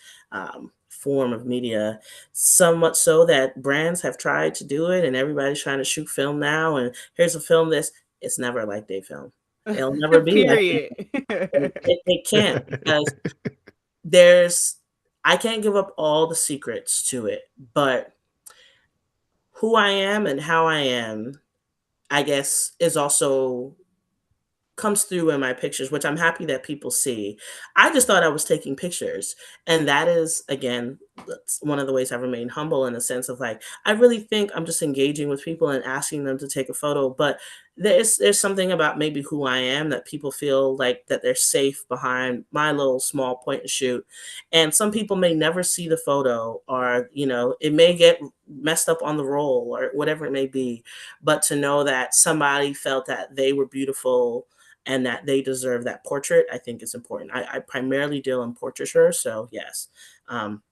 form of media. So much so that brands have tried to do it, and everybody's trying to shoot film now. And here's a film that's it's never like day film. It'll never be like day Period. film. It can't, because there's I can't give up all the secrets to it, but who I am and how I am, I guess, is also comes through in my pictures, which I'm happy that people see. I just thought I was taking pictures. And that is, again, that's one of the ways I've remained humble, in a sense of like, I really think I'm just engaging with people and asking them to take a photo. But there's something about maybe who I am that people feel like that they're safe behind my little small point and shoot. And some people may never see the photo, or, it may get messed up on the roll or whatever it may be. But to know that somebody felt that they were beautiful and that they deserve that portrait, I think is important. I primarily deal in portraiture, so yes. Um,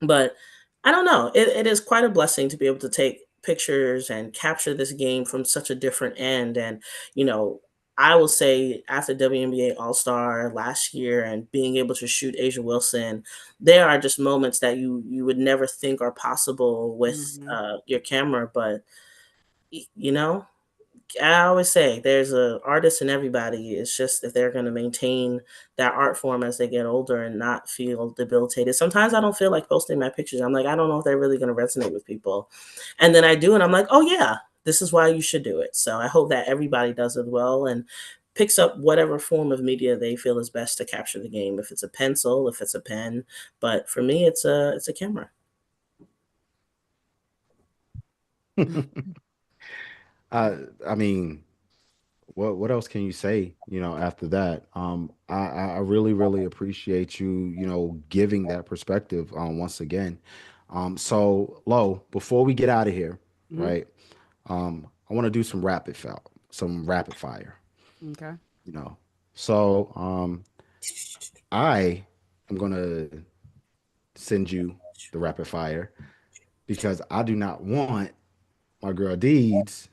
but I don't know. It is quite a blessing to be able to take pictures and capture this game from such a different end. And, you know, I will say after WNBA All Star last year and being able to shoot Asia Wilson, there are just moments that you would never think are possible with Mhm. your camera. But, you know, I always say there's a artist in everybody. It's just if they're going to maintain that art form as they get older and not feel debilitated. Sometimes I don't feel like posting my pictures. I'm like, I don't know if they're really going to resonate with people. And then I do, and I'm like, oh yeah, this is why you should do it. So I hope that everybody does it well and picks up whatever form of media they feel is best to capture the game. If it's a pencil, if it's a pen, but for me, it's a camera. I mean, what else can you say, after that? I really, really appreciate you, giving that perspective once again. So Lo, before we get out of here, Mhm. right? I want to do some rapid fire, Okay. you know. So I am gonna send you the rapid fire because I do not want my girl Deeds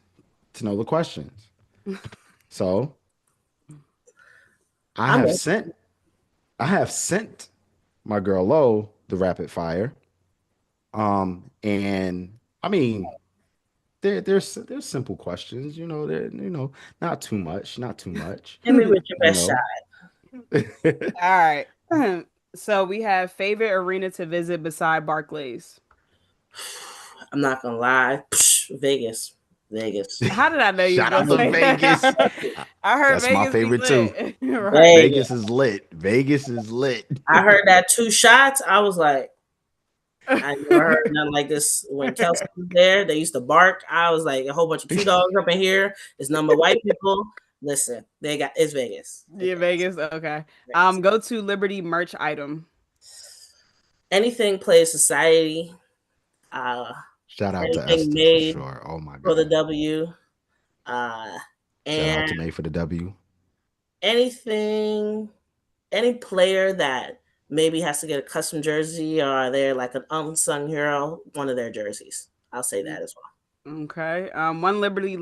to know the questions. So I I'm have in. sent I have sent my girl Lo the rapid fire. And I mean, they're simple questions, they're not too much, not too much, Hit me with your you best shot. know. All right. So we have favorite arena to visit beside Barclays. I'm not gonna lie. Vegas. Vegas. How did I know you was Shout gonna out to say Vegas. that? I heard That's my Vegas be favorite too. lit. Right. Vegas. Vegas is lit. Vegas is lit. I heard that 2 shots. I was like, I never heard nothing like this when Kelsey was there. They used to bark. I was like, a whole bunch of cute dogs up in here. There's number of white people. Listen, it's Vegas. It's Yeah, Vegas. Okay. Vegas. Go to Liberty merch item. Anything Play Society, uh, Shout out to anything Esther for made sure. Oh my for the God. W, uh, Shout out and to May for the W. anything, any player that maybe has to get a custom jersey or they're like an unsung hero, one of their jerseys. I'll say that as well. Okay. One Liberty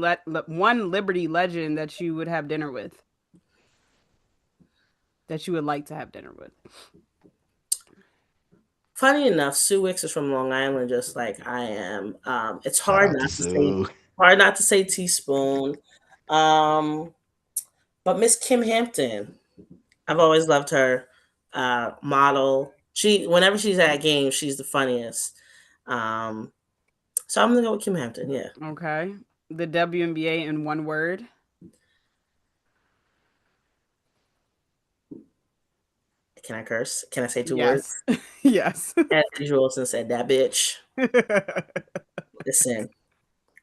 legend that you would have dinner with. That you would like to have dinner with. Funny enough, Sue Wicks is from Long Island, just like I am. It's Shout out to Sue. hard not to say teaspoon. Um, but Miss Kim Hampton, I've always loved her. Model. She whenever she's at games, she's the funniest. Um, so I'm gonna go with Kim Hampton. Yeah. Okay. The WNBA in one word. Can I curse? Can I say 2 words? Yes. Yes. As usual, since said that bitch. Listen,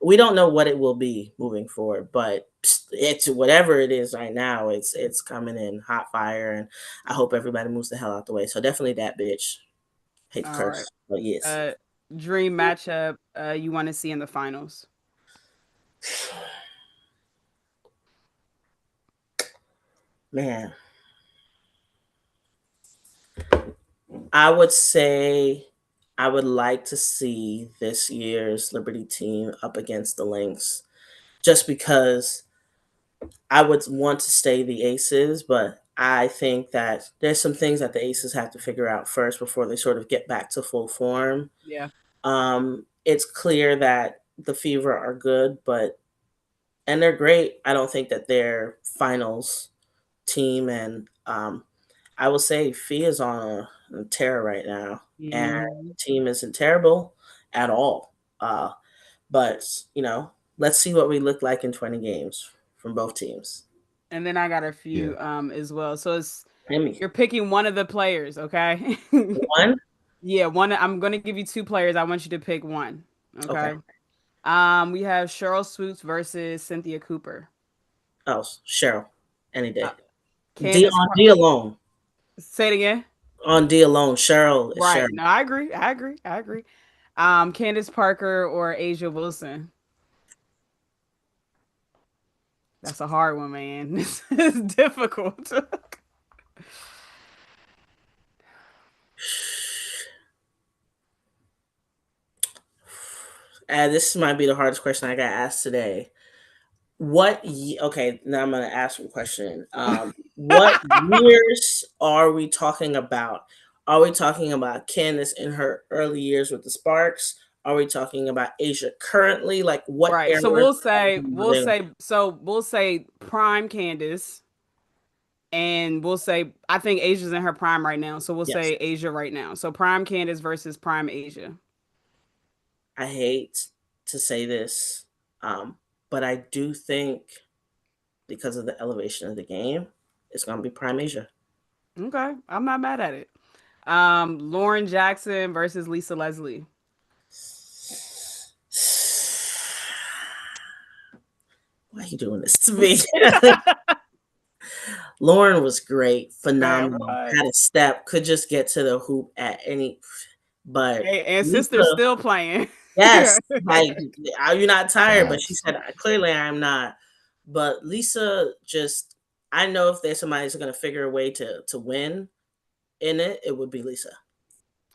we don't know what it will be moving forward, but it's whatever it is right now. It's coming in hot fire, and I hope everybody moves the hell out the way. So definitely that bitch. Hate the All right. curse, but yes, Uh, Dream matchup you want to see in the finals. man. I would say I would like to see this year's Liberty team up against the Lynx, just because I would want to stay the Aces, but I think that there's some things that the Aces have to figure out first before they sort of get back to full form. Yeah. It's clear that the Fever are good, but and they're great. I don't think that they're finals team, and I will say Fee is on a tear right now, and the Mhm. team isn't terrible at all. But let's see what we look like in 20 games from both teams. And then I got a Yeah. few as well. So it's Amy, you're picking one of the players, okay? one. Yeah, one. I'm gonna give you two players. I want you to pick one. Okay. Okay. We have Cheryl Swoops versus Cynthia Cooper. Oh, Cheryl, any Uh, day. D Candace, on D alone. say it again. On D alone, Cheryl is Right. Cheryl. No, I agree. I agree. I agree. Candace Parker or Asia Wilson. That's a hard one, man. This is difficult. This might be the hardest question I got asked today. Okay, now I'm gonna ask you a question. What years are we talking about? Are we talking about Candace in her early years with the Sparks? Are we talking about Asia currently? Like what Right. era? So Are they- we'll say prime Candace and we'll say I think Asia's in her prime right now. So we'll Yes. say Asia right now. So prime Candace versus prime Asia. I hate to say this. Um, but I do think because of the elevation of the game, it's going to be Prime Asia. Okay, I'm not mad at it. Lauren Jackson versus Lisa Leslie. Why are you doing this to me? Lauren was great, Man, phenomenal, what? had a step, could just get to the hoop at any. But Hey, and sister's Lisa, still playing. yes, like, are you not tired? But she Facts. said, clearly I'm not. But Lisa just, I know if there's somebody who's going to figure a way to win in it, it would be Lisa.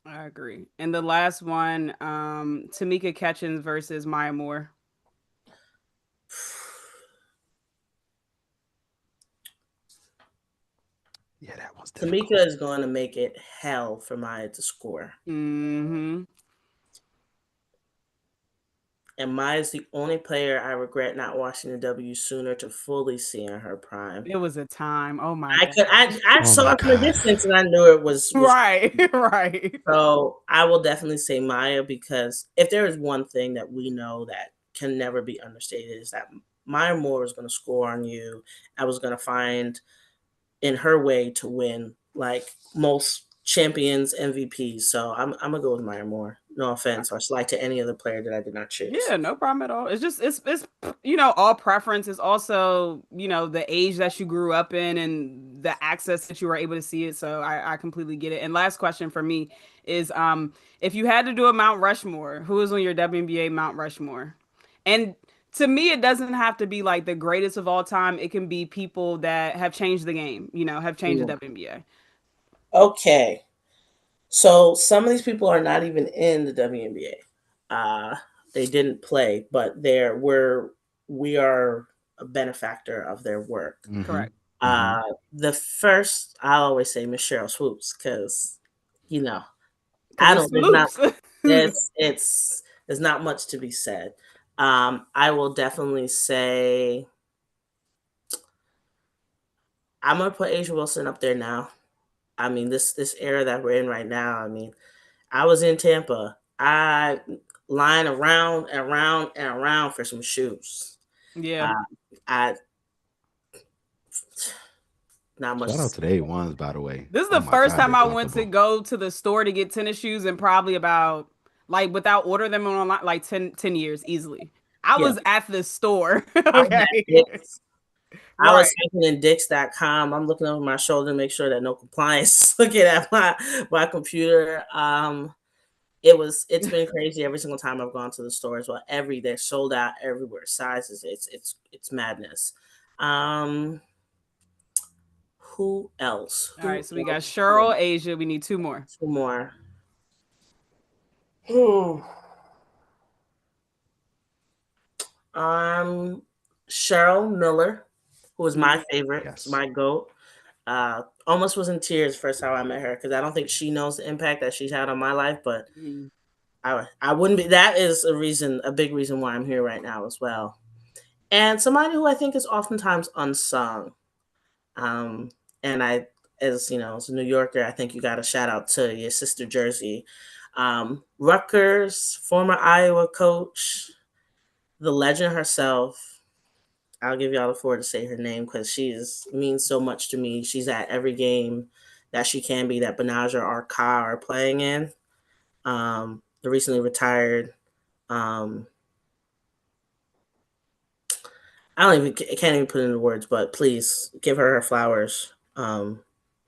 I agree. And the last one, Tamika Catchings versus Maya Moore. Yeah, that was Tamika difficult. is going to make it hell for Maya to score. Mm-hmm. And Maya's the only player I regret not watching the W sooner to fully see in her prime. It was a time. Oh my I god. could I Oh saw my it from a God. distance and I knew it was Right, right. so I will definitely say Maya because if there is one thing that we know that can never be understated is that Maya Moore is going to score on you. I was going to find in her way to win like most champions MVPs. So I'm gonna go with Maya Moore. No offense or slight to any other player that I did not choose. Yeah, no problem at all. It's just it's all preference. It's also, the age that you grew up in and the access that you were able to see it. So I completely get it. And last question for me is if you had to do a Mount Rushmore, who is on your WNBA Mount Rushmore? And to me, it doesn't have to be like the greatest of all time. It can be people that have changed the game, have changed the Mm. WNBA. Okay, so some of these people are not even in the WNBA. They didn't play, but we are a benefactor of their work. Mm-hmm. Correct. Mm-hmm. The first I'll always say Miss Cheryl Swoops because you know Because I it's don't swoops. there's not much to be said. I will definitely say I'm gonna put Asia Wilson up there now. I mean this era that we're in right now. I mean I was in Tampa. I line around and around and around for some shoes. Yeah. Uh, I not much Shout to out say. to the A1s, by the way. This is Oh the my first God, time they're I went to comfortable. go to the store to get tennis shoes and probably about like without order them online like 10 years easily. I Yeah, was at the store. I was at Okay. Dick's. I Right. was typing in Dix.com. I'm looking over my shoulder to make sure that no compliance looking at my computer. It's been crazy every single time I've gone to the store as well. They're sold out everywhere. Sizes, it's madness. Um, who else? All right, Who so we got else? Cheryl, Asia. We need two more. Two more. Hmm. Um, Cheryl Miller, who was my Mhm. favorite, was Yes. my goat. Almost was in tears first time I met her because I don't think she knows the impact that she's had on my life. But Mhm. I wouldn't be. That is a big reason why I'm here right now as well. And somebody who I think is oftentimes unsung. Um, and as you know, as a New Yorker, I think you got to shout out to your sister Jersey. Rutgers, former Iowa coach, the legend herself. I'll give y'all the floor to say her name because means so much to me. She's at every game that she can be that Benaja or Ka are playing in. The recently retired. Um, I don't even can't even put it into words, but please give her her flowers.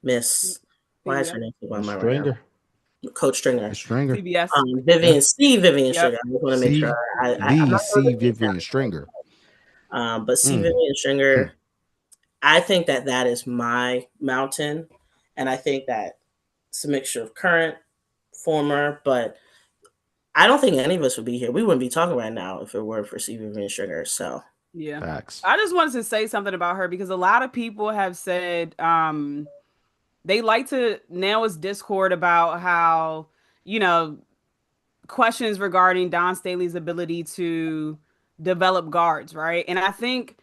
Miss, why is CBS. her name slipping my Miss mind right now? Stringer. Coach Miss Stringer. Stringer. CBS. Yeah. Vivian Yep. Stringer. I just want to make sure C. I'm The not sure C. the P Vivian Stringer. but C Mm. Vivian Hmm. Stringer. I think that is my mountain, and I think that it's a mixture of current, former, but I don't think any of us would be here. We wouldn't be talking right now if it were for C Vivian Stringer. So Yeah. Facts. I just wanted to say something about her because a lot of people have said they like to nail us discord about how, you know, questions regarding Don Staley's ability to develop guards, right? And I think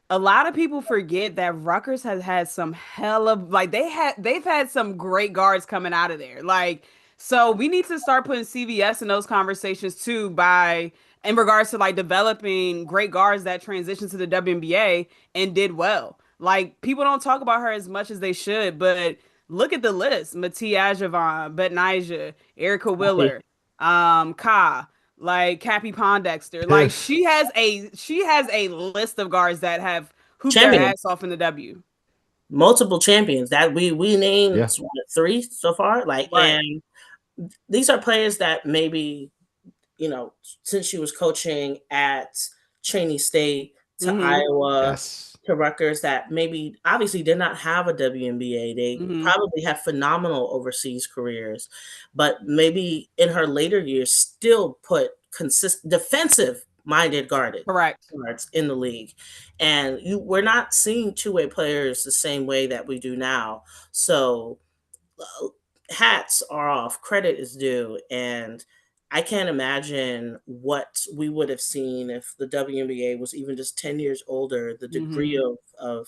a lot of people forget that Rutgers has had some hell of like they've had some great guards coming out of there. Like, so we need to start putting CVS in those conversations too by in regards to like developing great guards that transitioned to the WNBA and did well. Like people don't talk about her as much as they should, but look at the list: Matia Javon, Betnijah, Erica Wheeler, Ka, like Cappy Pondexter. Like she has a list of guards that have hooped their Champion, ass off in the W. multiple champions that we named Yeah. what, 3 so far. Like, Right. and these are players that maybe, you know, since she was coaching at Cheney State to Mm-hmm. Iowa Yes. to Rutgers, that maybe obviously did not have a WNBA. They Mm-hmm. probably have phenomenal overseas careers, but maybe in her later years still put consistent defensive minded Correct. guards in the league. And we're not seeing two-way players the same way that we do now. So hats are off, credit is due, and I can't imagine what we would have seen if the WNBA was even just 10 years older, the degree Mm-hmm.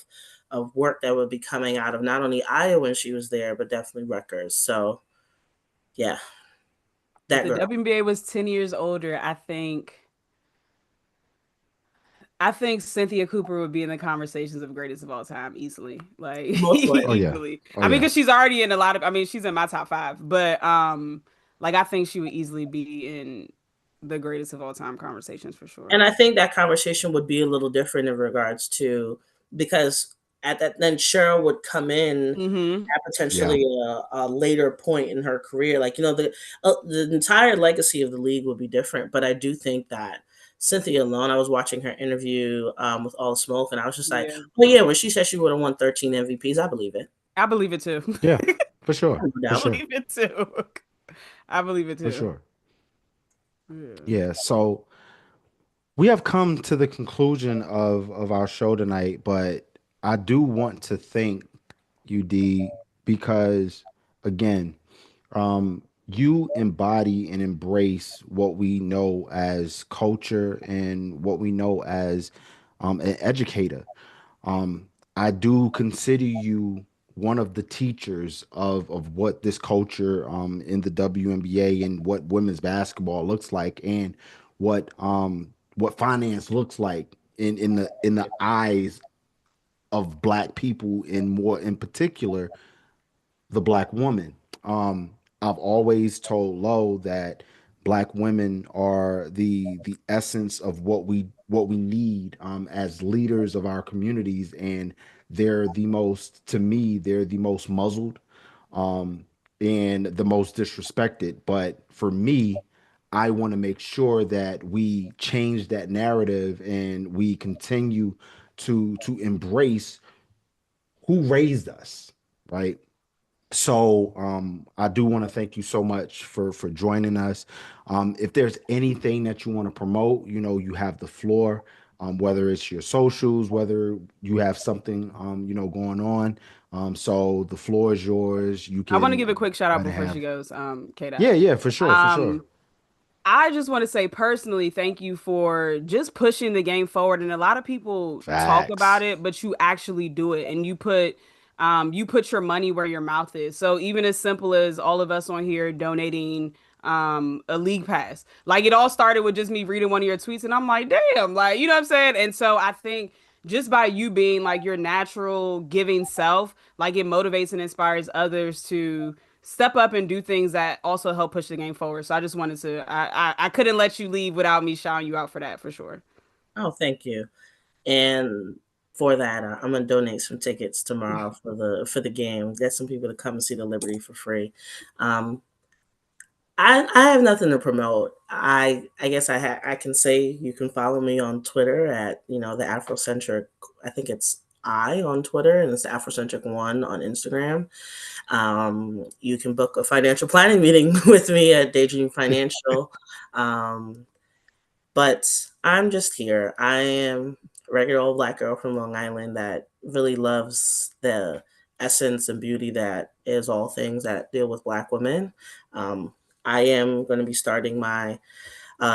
of work that would be coming out of not only Iowa when she was there, but definitely Rutgers. So yeah, If that the girl. WNBA was 10 years older, I think Cynthia Cooper would be in the conversations of greatest of all time easily. Like Most Oh likely. yeah. easily. Oh I mean, yeah. because she's already in a lot of she's in my top five, but like I think she would easily be in the greatest of all time conversations for sure. And I think that conversation would be a little different in regards to, because at that then Cheryl would come in Mm-hmm. at Yeah. potentially a later point in her career. Like, you know, the entire legacy of the league would be different. But I do think that Cynthia alone, I was watching her interview with All Smoke, and I was just like, Yeah. oh yeah, when she said she would have won 13 MVPs, I believe it. I believe it too. Yeah. For sure. For I sure. believe it too. I believe it For too. sure. Yeah. Yeah. So we have come to the conclusion of our show tonight, but I do want to thank you, D, because again, you embody and embrace what we know as culture and what we know as an educator. Um, I do consider you one of the teachers of what this culture in the WNBA and what women's basketball looks like, and what finance looks like in the eyes of black people, and more in particular the black woman. I've always told Lo that black women are the essence of what we need as leaders of our communities, and they're the most, to me, they're the most muzzled, um, and the most disrespected. But for me, I want to make sure that we change that narrative and we continue to embrace who raised us, right? So I do want to thank you so much for joining us. If there's anything that you want to promote, you have the floor. Whether it's your socials, whether you have something going on. So the floor is yours. You I want to can give a quick shout out kind of before she have. goes, KDot. Yeah, yeah, for sure, for sure. Um, I just want to say personally, thank you for just pushing the game forward. And a lot of people talk about Facts. it, but you actually do it, and you put your money where your mouth is. So even as simple as all of us on here donating a league pass, like it all started with just me reading one of your tweets, and I'm like, damn, like you know what I'm saying. And so I think just by you being like your natural giving self, like it motivates and inspires others to step up and do things that also help push the game forward. So I just wanted to I couldn't let you leave without me shouting you out for that for sure. Oh, thank you. And for that, I'm gonna donate some tickets tomorrow for the game. Get some people to come and see the Liberty for free. Um, I have nothing to promote. I guess I can say you can follow me on Twitter at, the Afrocentric. I think it's I on Twitter, and it's the Afrocentric One on Instagram. You can book a financial planning meeting with me at Daydream Financial. Um, but I'm just here. I am a regular old black girl from Long Island that really loves the essence and beauty that is all things that deal with black women. Um, I am going to be starting my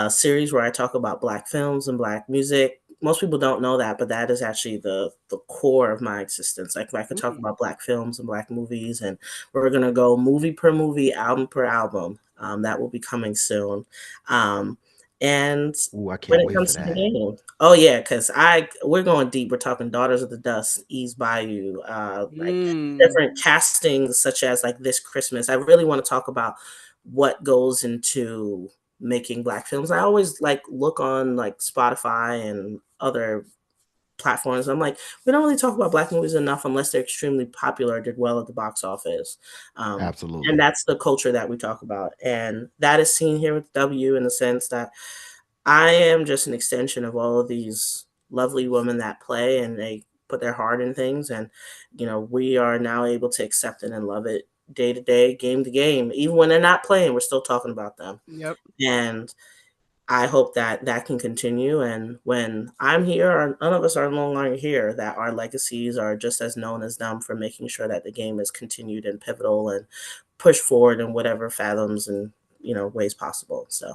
series where I talk about black films and black music. Most people don't know that, but that is actually the core of my existence. Like, I could talk Mm. about black films and black movies, and we're gonna go movie per movie, album per album. That will be coming soon. Um, And Ooh, I when can't it wait for comes to the that. game, oh yeah, because I we're going deep. We're talking Daughters of the Dust, Eve's Bayou, like Mm. different castings, such as like This Christmas. I really want to talk about what goes into making Black films. I always like look on like Spotify and other platforms. I'm like, we don't really talk about Black movies enough unless they're extremely popular or did well at the box office. And Absolutely. that's the culture that we talk about. And that is seen here with W in the sense that I am just an extension of all of these lovely women that play and they put their heart in things. And, we are now able to accept it and love it day to day, game to game. Even when they're not playing, we're still talking about them. Yep. And I hope that that can continue. And when I'm here, or none of us are no longer here, that our legacies are just as known as them for making sure that the game is continued and pivotal and pushed forward in whatever fathoms and ways possible. So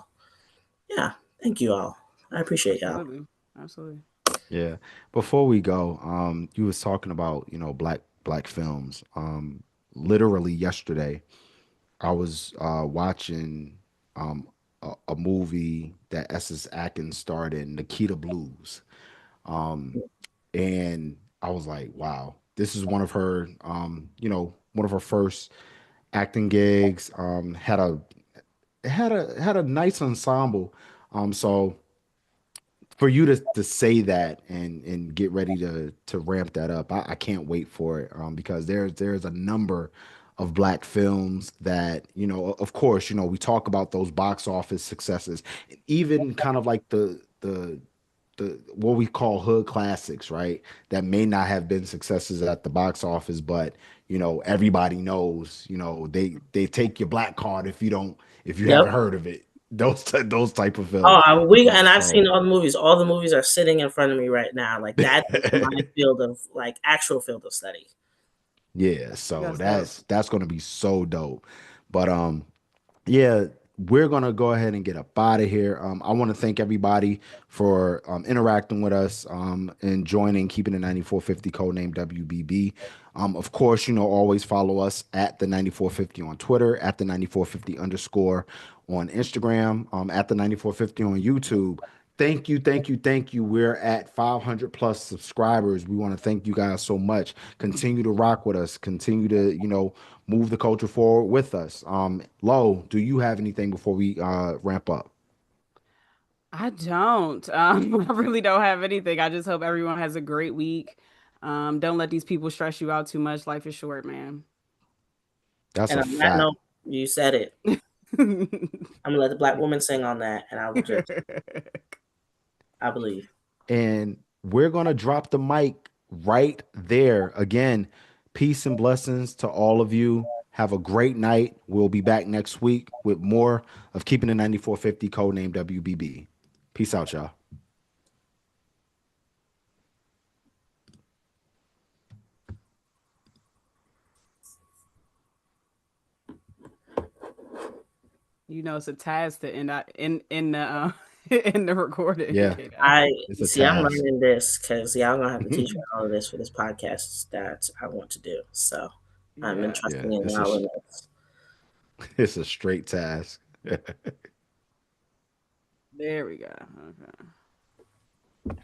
yeah, thank you all. I appreciate y'all. Absolutely. Absolutely. Yeah. Before we go, you was talking about, black films. Literally yesterday, I was watching a movie that Esses Atkins starred in, Nikita Blues. Um, and I was like, wow, this is one of her first acting gigs. Had a nice ensemble. So for you to say that and get ready to ramp that up, I can't wait for it. Because there's a number of black films that, of course, we talk about those box office successes, even kind of like the what we call hood classics, right? That may not have been successes at the box office, but everybody knows, they take your black card if you Yep. haven't heard of it. Those type of Oh, films. I've So seen all the movies. All the movies are sitting in front of me right now. Like that is my field of like actual field of study. yeah, so That's dope. that's gonna be so dope. But yeah, we're gonna go ahead and get up out of here. I want to thank everybody for interacting with us and joining, keeping the 9450 code name WBB. Of course, always follow us at the 9450 on Twitter, at the 9450 underscore on Instagram, at the 9450 on YouTube. Thank you, thank you, thank you. We're at 500 plus subscribers. We want to thank you guys so much. Continue to rock with us. Continue to, move the culture forward with us. Lo, do you have anything before we ramp up? I don't. I really don't have anything. I just hope everyone has a great week. Don't let these people stress you out too much. Life is short, man. That's And a on that fact. note, you said it. I'm gonna let the black woman sing on that, and I will just, I believe. And we're gonna drop the mic right there. Again, peace and blessings to all of you. Have a great night. We'll be back next week with more of Keeping the 9450 code name WBB. Peace out, y'all. It's a task to end in the in the recording. Yeah, KDot. I it's a see. I'm task. learning this because y'all gonna have to teach me all of this for this podcast that I want to do. So I'm Yeah. entrusting Yeah, in y'all in this. it's a straight task. There we go. Okay.